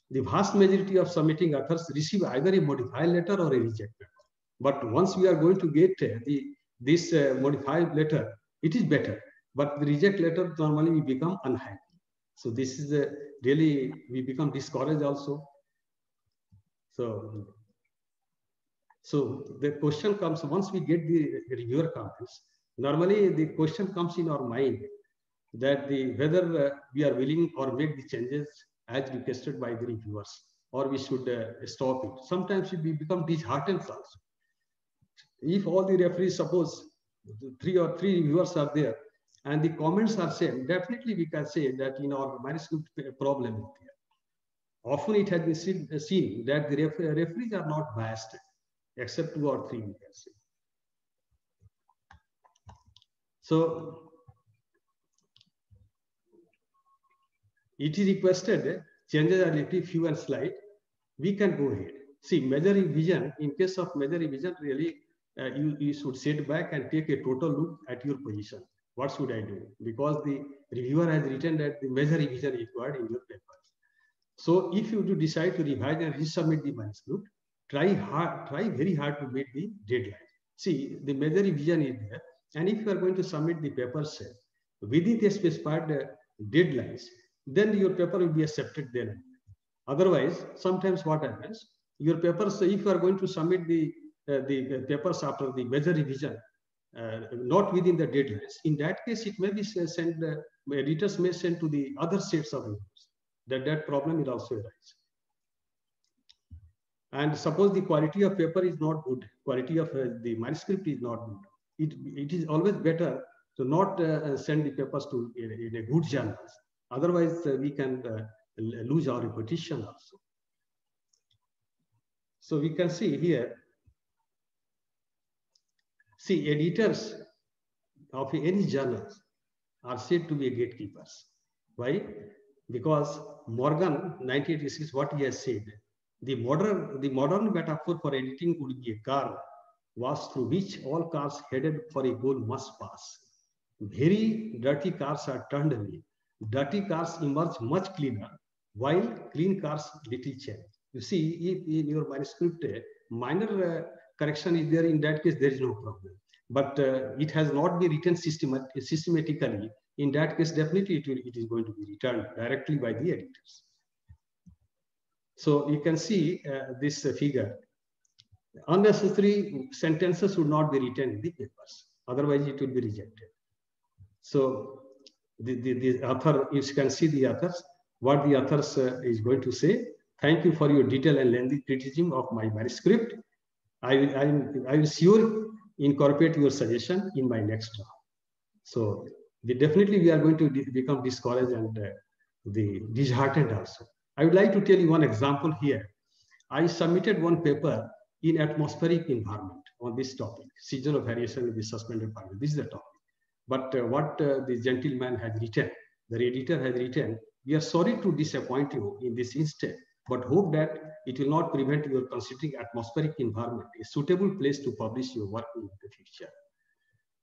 The vast majority of submitting authors receive either a modified letter or a reject letter. But once we are going to get this modified letter, it is better. But the reject letter, normally we become unhappy. So this is really, we become discouraged also. So the question comes, once we get the reviewer comments, normally the question comes in our mind that whether we are willing or make the changes as requested by the reviewers, or we should stop it. Sometimes we become disheartened also. If all the referees, suppose three reviewers are there, and the comments are same, definitely we can say that in our manuscript problem is there. Often it has been seen that the referees are not biased, except 2 or 3 we can say. So it is requested, changes are little few and slight, we can go ahead. See, major revision, in case of major revision, really you should sit back and take a total look at your position. What should I do? Because the reviewer has written that the major revision is required in your papers. So if you do decide to revise and resubmit the manuscript, try very hard to meet the deadline. See, the major revision is there. And if you are going to submit the papers within the specified deadlines, then your paper will be accepted then. Otherwise, sometimes what happens, your papers, if you are going to submit the papers after the major revision, not within the deadlines, in that case, it may be sent, editors may send to the other sets of reviews. That problem will also arise. And suppose the quality of paper is not good, quality of the manuscript is not good. It is always better to not send the papers to in a good journals. Otherwise, we can lose our reputation also. So we can see here, see, editors of any journals are said to be gatekeepers. Why? Because Morgan, 1986, what he has said, the modern metaphor for editing would be a car was through which all cars headed for a goal must pass. Very dirty cars are turned away. Dirty cars emerge much cleaner, while clean cars little change. You see, if in your manuscript minor correction is there, in that case there is no problem. But it has not been written systematically. In that case, definitely it is going to be returned directly by the editors. So you can see this figure. unnecessary sentences should not be written in the papers. Otherwise, it will be rejected. So the author, you can see the authors, what the authors is going to say. Thank you for your detailed and lengthy criticism of my manuscript. I will sure incorporate your suggestion in my next draft. So definitely we are going to become discouraged and disheartened also. I would like to tell you one example here. I submitted one paper in atmospheric environment on this topic, seasonal variation in the suspended particle. This is the topic. But what the gentleman has written, the editor has written, we are sorry to disappoint you in this instance, but hope that it will not prevent your considering atmospheric environment a suitable place to publish your work in the future.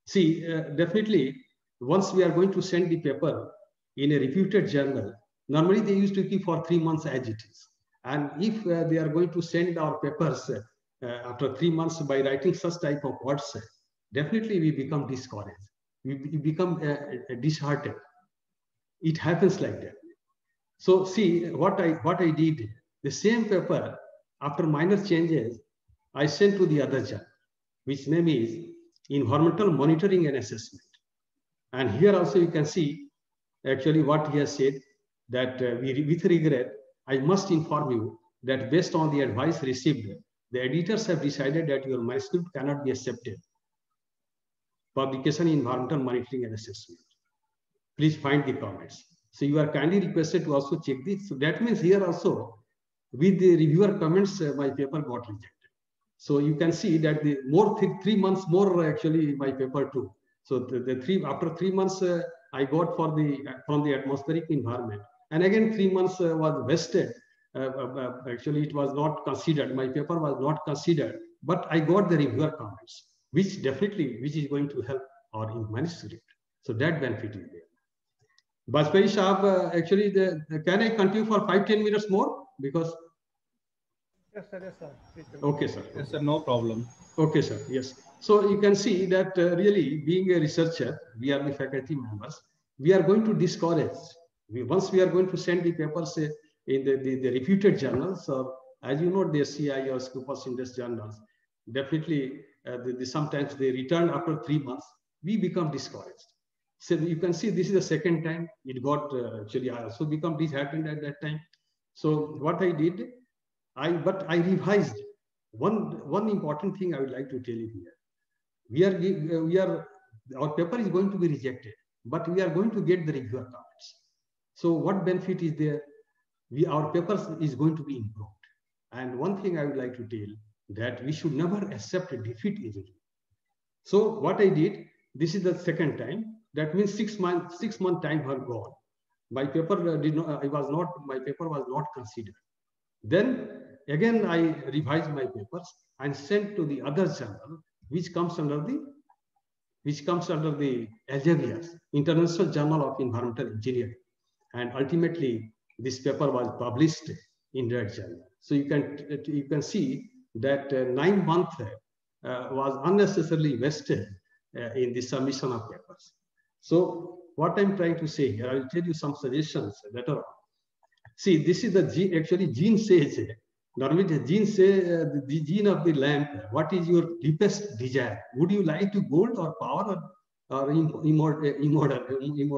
See, definitely, once we are going to send the paper in a reputed journal, normally they used to keep for 3 months as it is. And if they are going to send our papers after 3 months by writing such type of words, definitely we become discouraged. We become disheartened. It happens like that. So see, what I did, the same paper, after minor changes, I sent to the other journal, which name is Environmental Monitoring and Assessment. And here also you can see actually what he has said, that with regret, I must inform you that based on the advice received, the editors have decided that your manuscript cannot be accepted. Publication in Environmental Monitoring and Assessment. Please find the comments. So you are kindly requested to also check this. So that means here also, with the reviewer comments, my paper got rejected. So you can see that the more 3 months more actually my paper too. So after 3 months I got from the atmospheric environment, and again 3 months was wasted. Actually, it was not considered. My paper was not considered, but I got the reviewer comments, which is going to help our manuscript. So that benefit is there. Bajpai Shah, actually, can I continue for 5-10 minutes more? Because Yes, sir. Yes, sir. Okay, sir. Yes, sir. No problem. Okay, sir. Yes. So you can see that really being a researcher, we are the faculty members. We are going to discourage. Once we are going to send the papers in the reputed journals, or as you know, the CI or Scopus Index journals, definitely sometimes they return after 3 months. We become discouraged. So you can see this is the second time it got actually I also become disheartened at that time. So what I did, I revised one important thing I would like to tell you here. Our paper is going to be rejected, but we are going to get the reviewer comments. So what benefit is there? Our paper is going to be improved. And one thing I would like to tell, that we should never accept a defeat easily. So what I did, this is the second time. That means 6 month time had gone. My paper my paper was not considered. Then again I revised my papers and sent to the other journal, which comes under the Elsevier, International Journal of Environmental Engineering, and ultimately this paper was published in that journal. So you can see that 9 months was unnecessarily wasted in the submission of papers. So what I'm trying to say here, I will tell you some suggestions later on. See, this is the gene. Actually, gene says, normally the gene says the gene of the lamp. What is your deepest desire? Would you like to gold or power or immortality?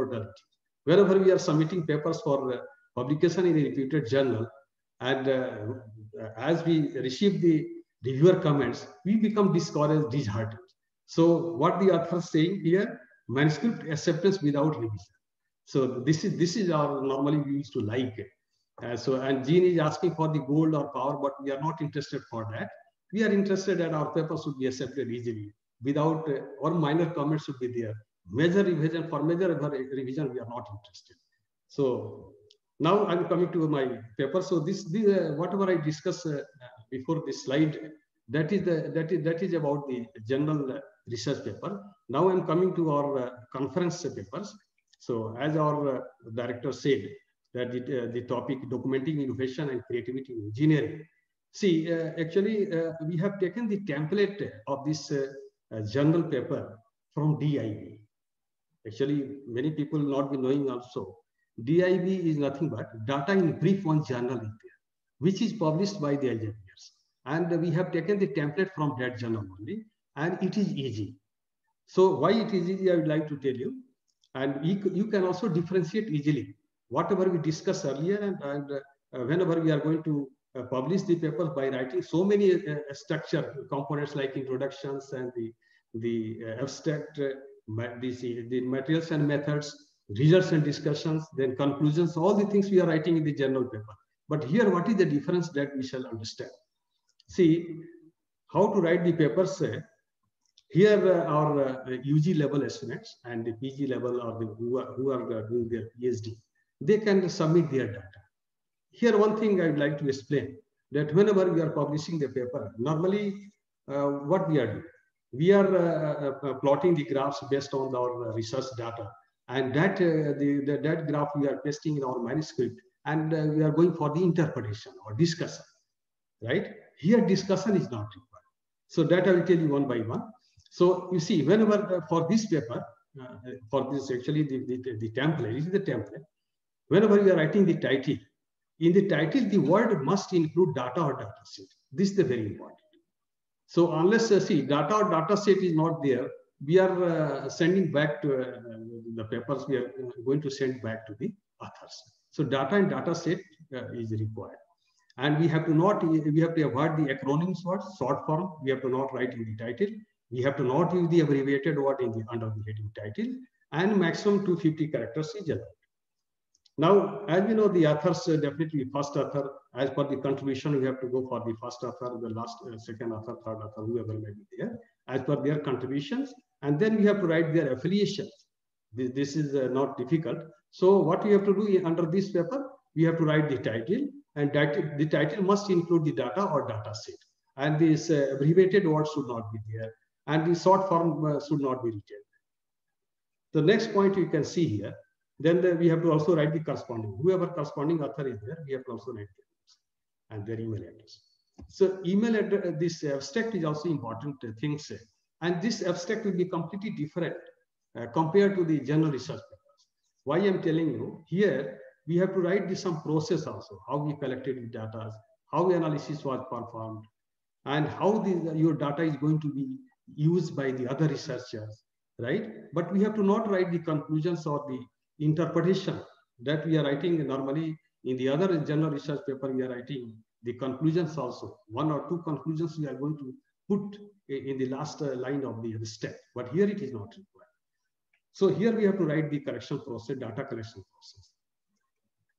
Wherever we are submitting papers for publication in a reputed journal, and as we receive the reviewer comments, we become discouraged, disheartened. So what the author is saying here, manuscript acceptance without revision. So this is our normally we used to like it. And Jean is asking for the gold or power, but we are not interested for that. We are interested that our paper should be accepted easily without or minor comments should be there. Major revision we are not interested. So now I'm coming to my paper. So this whatever I discussed before this slide, that is about the general research paper. Now I'm coming to our conference papers. So as our director said, that the topic documenting innovation and creativity in engineering. See, actually, we have taken the template of this journal paper from DIB. Actually, many people will not be knowing also. DIB is nothing but Data in Brief One journal is there, which is published by the Elsevier. And we have taken the template from that journal only, and it is easy. So why it is easy, I would like to tell you. And you can also differentiate easily. Whatever we discussed earlier, and whenever we are going to publish the papers by writing so many structure components like introductions and the abstract, the materials and methods, results and discussions, then conclusions, all the things we are writing in the journal paper. But here, what is the difference that we shall understand? See, how to write the papers. Here our UG level students and the PG level or who are doing their PhD, they can submit their data. Here, one thing I would like to explain, that whenever we are publishing the paper, normally what we are doing, we are plotting the graphs based on our research data, and that that graph we are pasting in our manuscript, and we are going for the interpretation or discussion, right? Here, discussion is not required. So that I will tell you one by one. So you see, whenever for this paper, for this actually the template, this is the template. Whenever you are writing the title, in the title, the word must include data or data set. This is the very important. So unless see data or data set is not there, we are sending back to the papers. We are going to send back to the authors. So data and data set is required, and we have to avoid the acronyms words, short form. We have to not write in the title. We have to not use the abbreviated word in the under the heading title, and maximum 250 characters is allowed. Now, as we know, the authors definitely first author, as per the contribution, we have to go for the first author, the last, second author, third author, whoever may be there, as per their contributions, and then we have to write their affiliations. This is not difficult. So what we have to do under this paper, we have to write the title, and the title must include the data or data set, and this abbreviated word should not be there, and the short form should not be written. The next point you can see here. Then we have to also write the corresponding, whoever corresponding author is there, we have to also write their names and their email address. So email address, this abstract is also important things, and this abstract will be completely different compared to the general research papers. Why I'm telling you, here we have to write some process also, how we collected the data, how analysis was performed, and how your data is going to be used by the other researchers, right? But we have to not write the conclusions or the interpretation that we are writing normally in the other general research paper. We are writing the conclusions also. One or two conclusions we are going to put in the last line of the step, but here it is not required. So here we have to write the correction process, data collection process.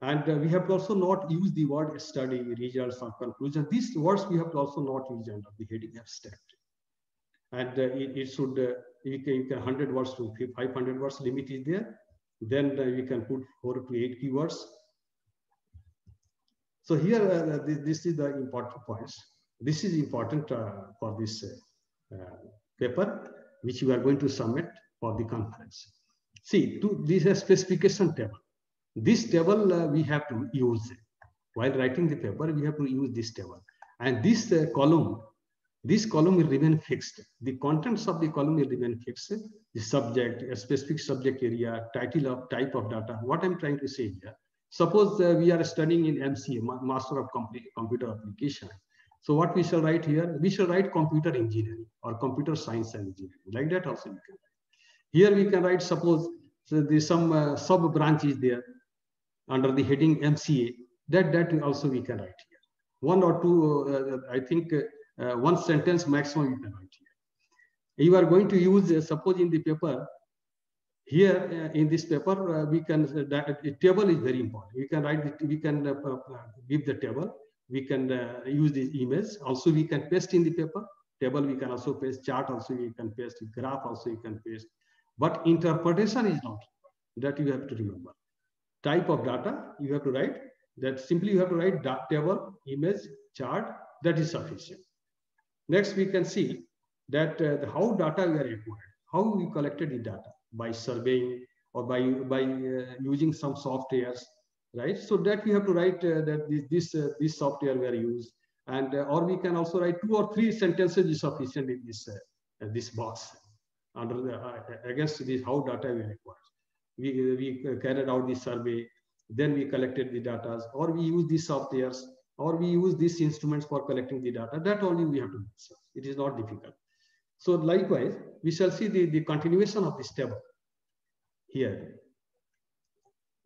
And we have to also not use the word study, results, or conclusion. These words we have to also not use under the heading abstract. And it should, you can 100 words to 500 words limit is there. Then we can put 4 to 8 keywords. So here, this is the important points. This is important for this paper, which we are going to submit for the conference. See, this is a specification table. This table we have to use. While writing the paper, we have to use this table. And this column will remain fixed. The contents of the column will remain fixed. The subject, a specific subject area, title of type of data. What I'm trying to say here, suppose we are studying in MCA, Master of Computer Application. So what we shall write here? We shall write computer engineering or computer science and engineering. Like that also you can write. Here we can write, suppose there's some sub branch is there under the heading MCA. That also we can write here. One or two, I think, one sentence maximum you can write here. You are going to use, suppose in the paper, here in this paper, we can, the table is very important. We can write, we can give the table, we can use the image. Also, we can paste in the paper. Table we can also paste, chart also we can paste, graph also you can paste. But interpretation is not, that you have to remember. Type of data, you have to write, that simply you have to write table, image, chart, that is sufficient. Next, we can see that how data we are acquired, how we collected the data by surveying or by using some softwares, right? So that we have to write that this software we are used, and or we can also write 2 or 3 sentences is sufficient in this box under the against this how data we acquired. We carried out the survey, then we collected the data, or we use these softwares, or we use these instruments for collecting the data. That only we have to discuss. It is not difficult. So likewise, we shall see the continuation of this table here.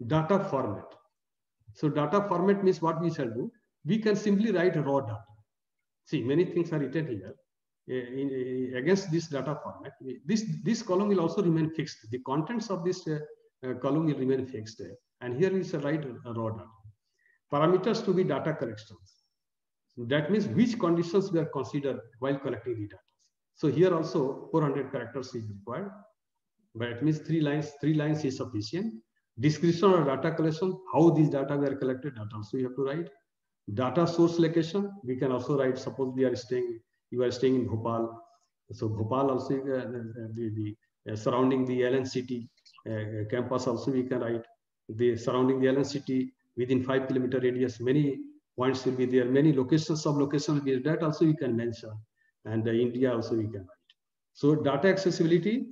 Data format. So data format means what we shall do. We can simply write raw data. See, many things are written here. Against this data format, this column will also remain fixed. The contents of this column will remain fixed. And here we shall write raw data. Parameters to be data collections. That means which conditions were considered while collecting the data. So here also 400 characters is required, but it means 3 lines is sufficient. Description of data collection, how these data were collected, that also you have to write. Data source location, we can also write, suppose you are staying in Bhopal. So Bhopal also, surrounding the LNCT campus also we can write. The surrounding the LNCT within 5 kilometer radius, many points will be there, many locations, sub-locations will be there, that also you can mention. And India also we can write. So data accessibility.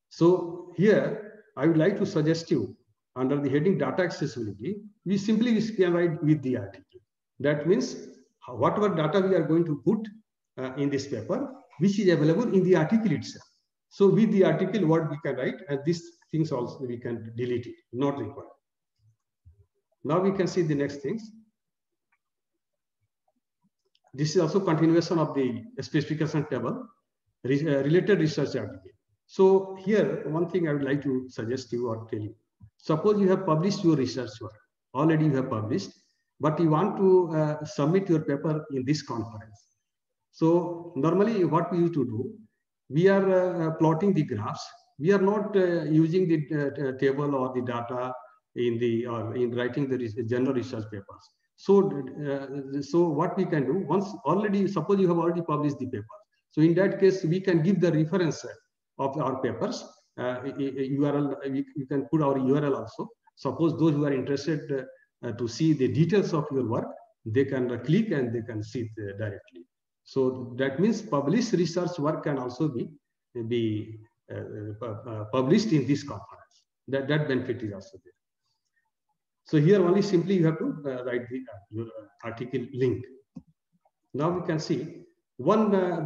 So here I would like to suggest you under the heading data accessibility, we can write with the article. That means whatever data we are going to put in this paper, which is available in the article itself. So with the article, what we can write, and these things also we can delete it, not required. Now we can see the next things. This is also continuation of the specification table, related research article. So here, one thing I would like to suggest you or tell you. Suppose you have published your research work, already you have published, but you want to submit your paper in this conference. So normally what we used to do, we are plotting the graphs. We are not using the table or the data in writing the general research papers. So what we can do, once already, suppose you have already published the paper. So in that case, we can give the reference of our papers. URL, you can put our URL also. Suppose those who are interested to see the details of your work, they can click and they can see it directly. So that means published research work can also be published in this conference. That benefit is also there. So here only simply you have to write your article link. Now we can see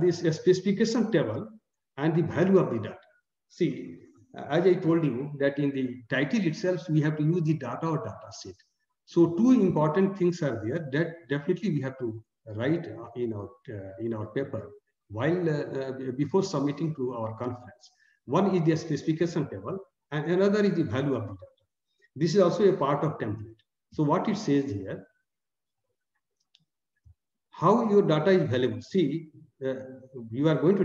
this specification table and the value of the data. See, as I told you that in the title itself, we have to use the data or data set. So 2 important things are there that definitely we have to write in our paper while before submitting to our conference. One is the specification table and another is the value of the data. This is also a part of template. So what it says here, how your data is valuable. See, you are going to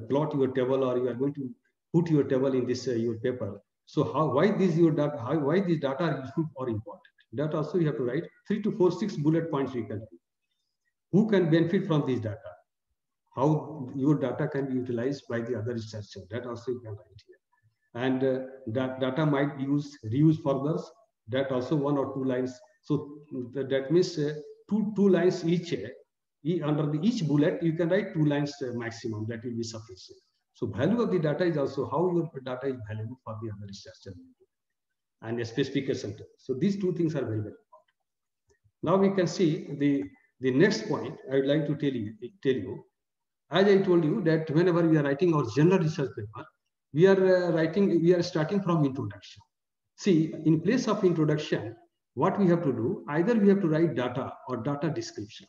plot your table, or you are going to put your table in this your paper. So why this data are useful or important? That also you have to write 3 to 4, 6 bullet points we can do. Who can benefit from this data? How your data can be utilized by the other researchers? That also you can write here. And that data might be reused further. That also 1 or 2 lines. So that means two lines each. Under each bullet, you can write 2 lines maximum. That will be sufficient. So value of the data is also how your data is valuable for the other researcher and a specification. So these 2 things are very, very important. Now we can see the next point I would like to tell you. As I told you that whenever we are writing our general research paper, we are starting from introduction. See, in place of introduction, what we have to do, either we have to write data or data description.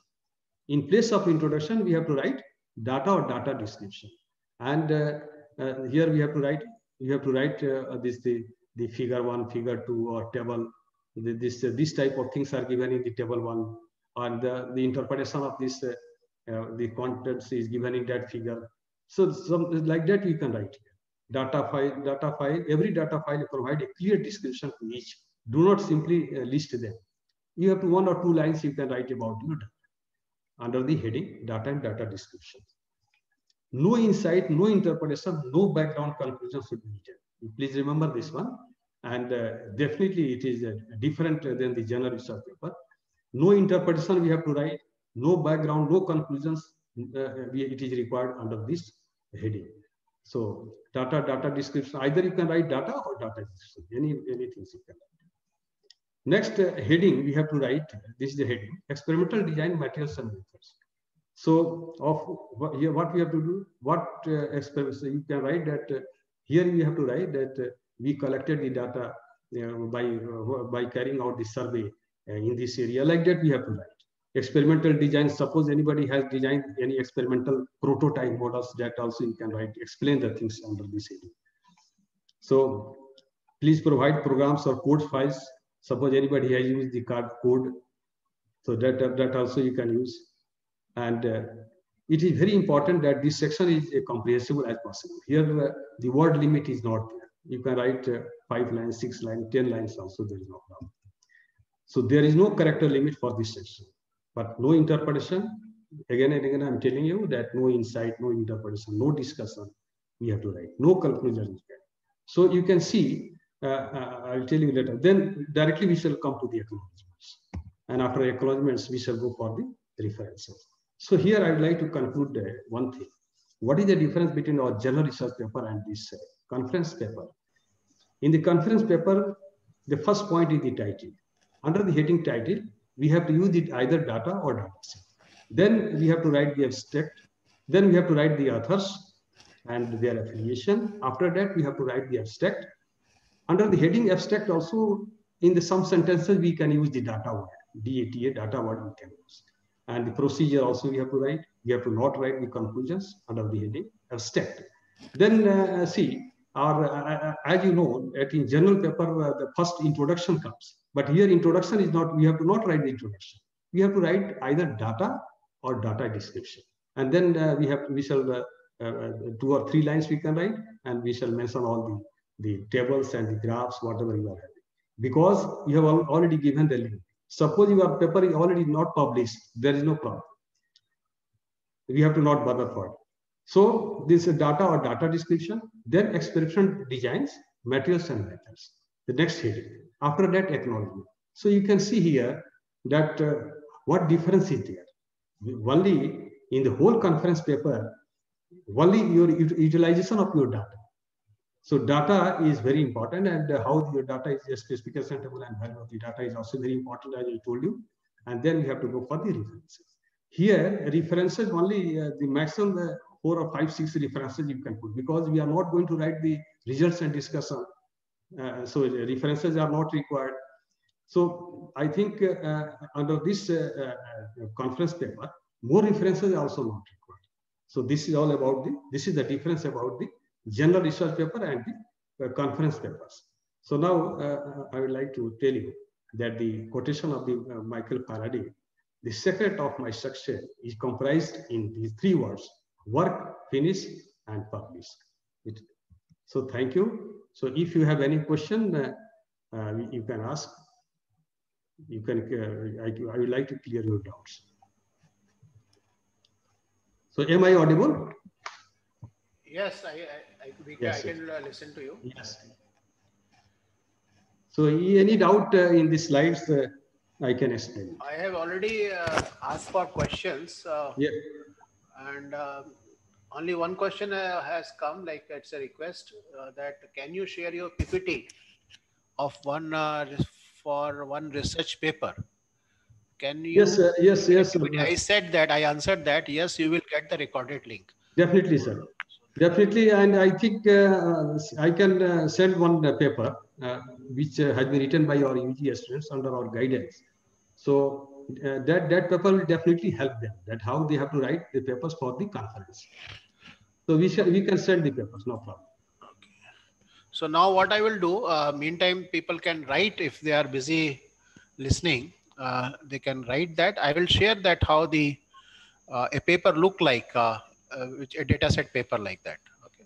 In place of introduction, we have to write data or data description. And here we have to write, the figure 1, figure 2, or table. This type of things are given in the table 1, and the interpretation of this, the contents is given in that figure. So like that we can write here. Data file, every data file provide a clear description to each. Do not simply list them. You have to 1 or 2 lines you can write about your data under the heading data and data description. No insight, no interpretation, no background conclusion should be written. Please remember this one. And definitely it is different than the general research paper. No interpretation we have to write, no background, no conclusions. It is required under this heading. So data description, either you can write data or data description, anything you can write. Next heading we have to write. This is the heading: experimental design materials and methods. So here what we have to do, experiments, you can write that here you have to write that we collected the data by carrying out the survey in this area. Like that we have to write. Experimental design, suppose anybody has designed any experimental prototype models, that also you can write, explain the things under this heading. So please provide programs or code files. Suppose anybody has used the code, so that also you can use. And it is very important that this section is comprehensible as possible. Here the word limit is not there. You can write 5 lines, 6 lines, 10 lines also, there is no problem. So there is no character limit for this section, but no interpretation. Again and again I'm telling you that no insight, no interpretation, no discussion we have to write, no conclusion. So you can see, I'll tell you later. Then directly we shall come to the acknowledgements. And after acknowledgements, we shall go for the references. So here I would like to conclude one thing. What is the difference between our journal research paper and this conference paper? In the conference paper, the first point is the title. Under the heading title, we have to use it either data or data set. Then we have to write the abstract. Then we have to write the authors and their affiliation. After that, we have to write the abstract. Under the heading abstract also, in some sentences, we can use the data word, DATA, data word we can use. And the procedure also we have to write. We have to not write the conclusions under the heading abstract. Then see, as you know, in journal paper, the first introduction comes. But here introduction is not, we have to not write the introduction. We have to write either data or data description. And then we shall 2 or 3 lines we can write, and we shall mention all the tables and the graphs, whatever you are having. Because you have already given the link. Suppose your paper is already not published, there is no problem. We have to not bother for it. So this is data or data description, then experimental designs, materials and methods. The next heading. After that, acknowledgement. So you can see here that what difference is there. Only in the whole conference paper, only your utilization of your data. So data is very important, and how your data is a specification table and value of the data is also very important, as I told you. And then we have to go for the references. Here, references only the maximum 4 or 5, 6 references you can put, because we are not going to write the results and discussion. So references are not required. So I think under this conference paper, more references are also not required. So this is all about this is the difference about the general research paper and the conference papers. So now I would like to tell you that the quotation of the Michael Faraday, the secret of my success is comprised in these 3 words: work, finish, and publish. So thank you. So if you have any question, you can ask. You can. I would like to clear your doubts. So am I audible? Yes, I can listen to you. Yes. So any doubt in the slides, I can explain. I have already asked for questions. Yeah. And only one question has come, like it's a request that can you share your PPT of for one research paper? Can you? Yes, yes. I said that, I answered that, yes, you will get the recorded link. Definitely, sir. Definitely, and I think I can send one paper which has been written by our UG students under our guidance. So that paper will definitely help them, that how they have to write the papers for the conference. So we can send the papers, no problem. Okay. So now what I will do, meantime, people can write if they are busy listening. They can write that. I will share that how the a paper look like, which a data set paper like that. Okay.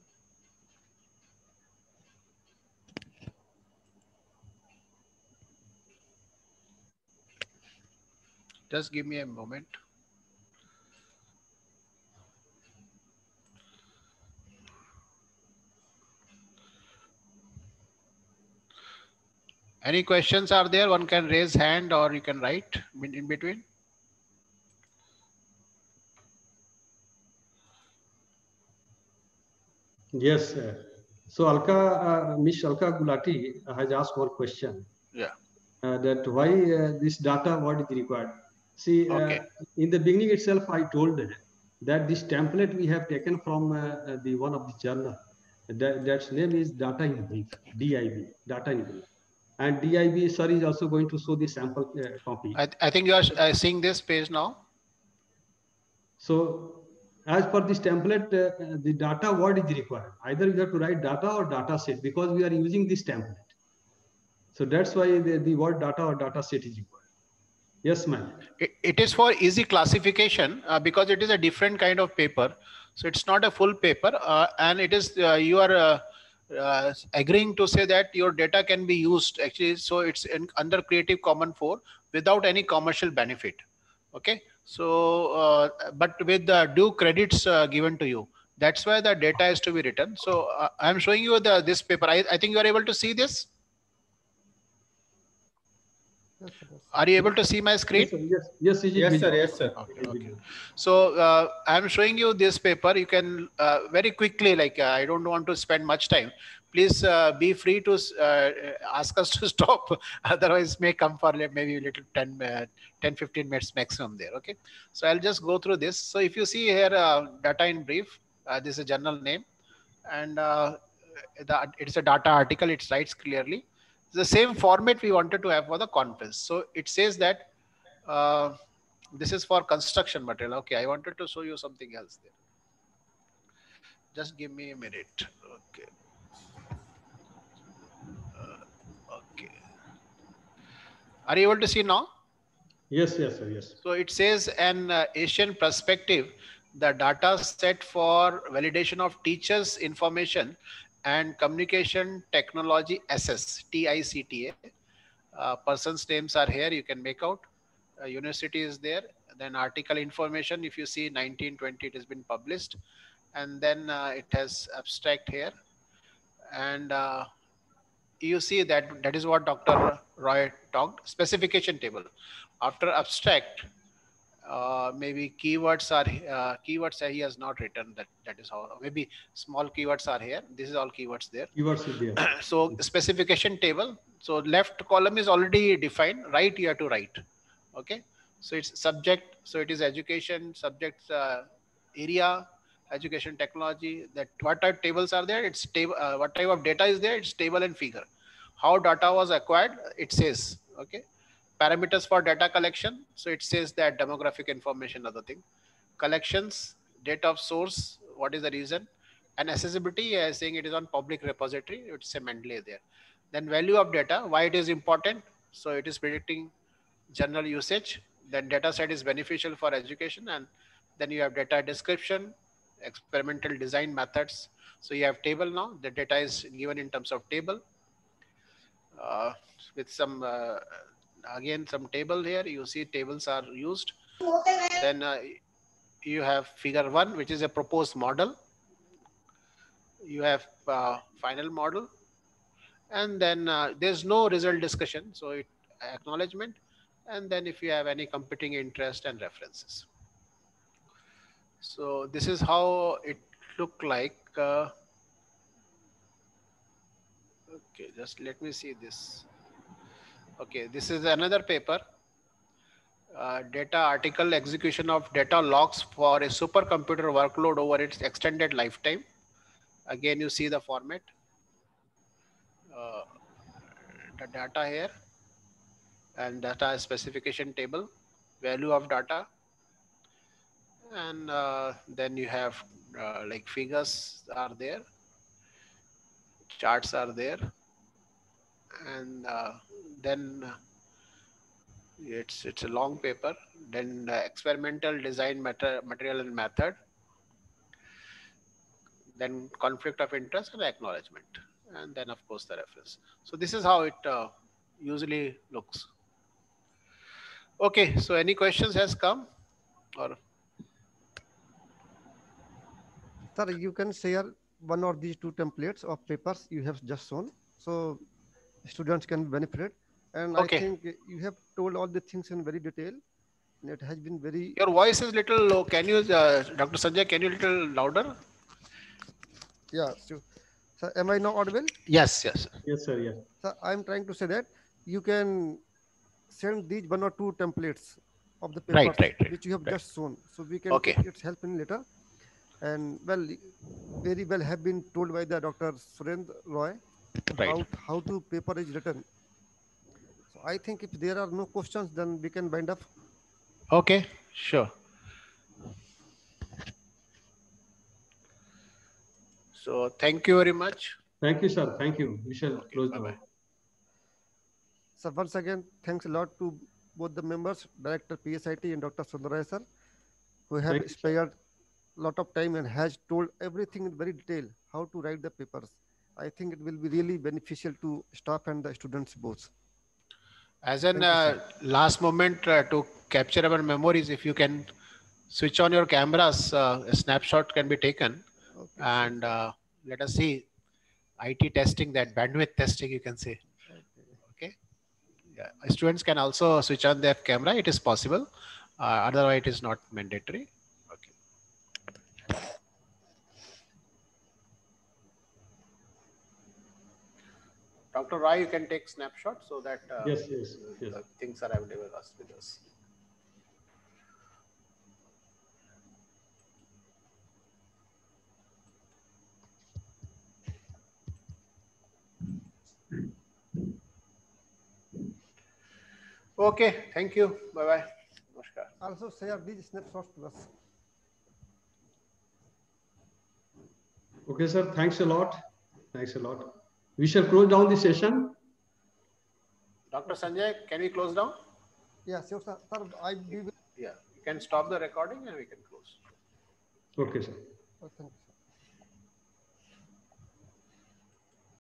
Just give me a moment. Any questions are there? One can raise hand or you can write in between. Yes. So Miss Alka Gulati has asked one question. Yeah. that why this data, what is required. See, in the beginning itself, I told that this template we have taken from the one of the journal. That's name is Data in Brief, DIB, Data in Brief. And DIB, sir, is also going to show the sample copy. I think you are seeing this page now. So as per this template, the data, what is required? Either you have to write data or data set, because we are using this template. So that's why the word data or data set is required. Yes, ma'am. It is for easy classification because it is a different kind of paper. So it's not a full paper and it is you are agreeing to say that your data can be used actually. So it's under Creative Commons 4 without any commercial benefit. Okay. So, but with the due credits given to you. That's why the data is to be written. So I'm showing you this paper. I think you are able to see this. Are you able to see my screen? Yes, sir. Yes, sir. Okay. So I'm showing you this paper. You can very quickly, like I don't want to spend much time. Please be free to ask us to stop. Otherwise, may come for maybe a little 10-15 minutes maximum there. Okay. So I'll just go through this. So if you see here, data in brief, this is a journal name, and it's a data article. It writes clearly. The same format we wanted to have for the conference. So it says that this is for construction material. Okay, I wanted to show you something else there. Just give me a minute. Okay. Okay. Are you able to see now? Yes, sir. Yes. So it says an Asian perspective, the data set for validation of teachers' information and communication technology assess, TICTA. Persons' names are here. You can make out. University is there. Then article information. If you see 1920, it has been published. And then it has abstract here. And you see that is what Dr. Roy talked. Specification table. After abstract, maybe keywords are he has not written that is how, maybe small keywords are here. This is all keywords there. Keywords is there. So specification table. So left column is already defined. Right, you have to write. Okay. So it's subject. So it is education, subjects, area, education technology. That what type of tables are there? It's table. What type of data is there? It's table and figure. How data was acquired? It says. Okay. Parameters for data collection. So it says that demographic information, other thing. Collections, date of source, what is the reason? And accessibility, saying it is on public repository, it's a Mendeley there. Then value of data, why it is important. So it is predicting general usage. Then data set is beneficial for education. And then you have data description, experimental design methods. So you have table now, the data is given in terms of table with some again some table here. You see tables are used. Then you have figure 1, which is a proposed model. You have final model, and then there's no result discussion. So it acknowledgement, and then if you have any competing interest and references. So this is how it looked like. Okay, just let me see this. Okay, this is another paper. Data article execution of data logs for a supercomputer workload over its extended lifetime. Again, you see the format. The data here and data specification table, value of data. And then you have like figures are there, charts are there. And then it's a long paper. Then experimental design material and method. Then conflict of interest and acknowledgement. And then of course the reference. So this is how it usually looks. Okay, so any questions has come? Or sir, you can share one or these 2 templates of papers you have just shown. So students can benefit. And okay. I think you have told all the things in very detail. It has been very... Your voice is little low. Can you, Dr. Sanjay, can you little louder? Yeah, sure. So am I now audible? Yes, yes. Yes, sir, yes. So I'm trying to say that you can send these 1 or 2 templates of the papers right, which you have just shown, so we can Okay. take its help in later. And well, very well have been told by the Dr. Surendra Roy Right. about how to paper is written. So I think if there are no questions, then we can wind up. Okay, sure. So thank you very much. Thank you, sir. Thank you. We shall close the Bye-bye. So once again, thanks a lot to both the members, Director PSIT and Dr. Sundaraya sir, who have Thank you, spared a lot of time and has told everything in very detail how to write the papers. I think it will be really beneficial to staff and the students both. As an Thank last moment to capture our memories, if you can switch on your cameras, a snapshot can be taken. Okay, And let us see IT testing, that bandwidth testing, you can say. Okay. Yeah. Students can also switch on their camera. It is possible. Otherwise, it is not mandatory. Okay. Dr. Rai, you can take snapshot so that yes. the things are available with us. Okay, thank you. Bye-bye. Namaskar. Also share these snapshots to us. Okay, sir. Thanks a lot. Thanks a lot. We shall close down the session. Dr. Sanjay, can we close down? Yeah, sure, sir. Yeah, you can stop the recording and we can close. Okay, sir. Thank you.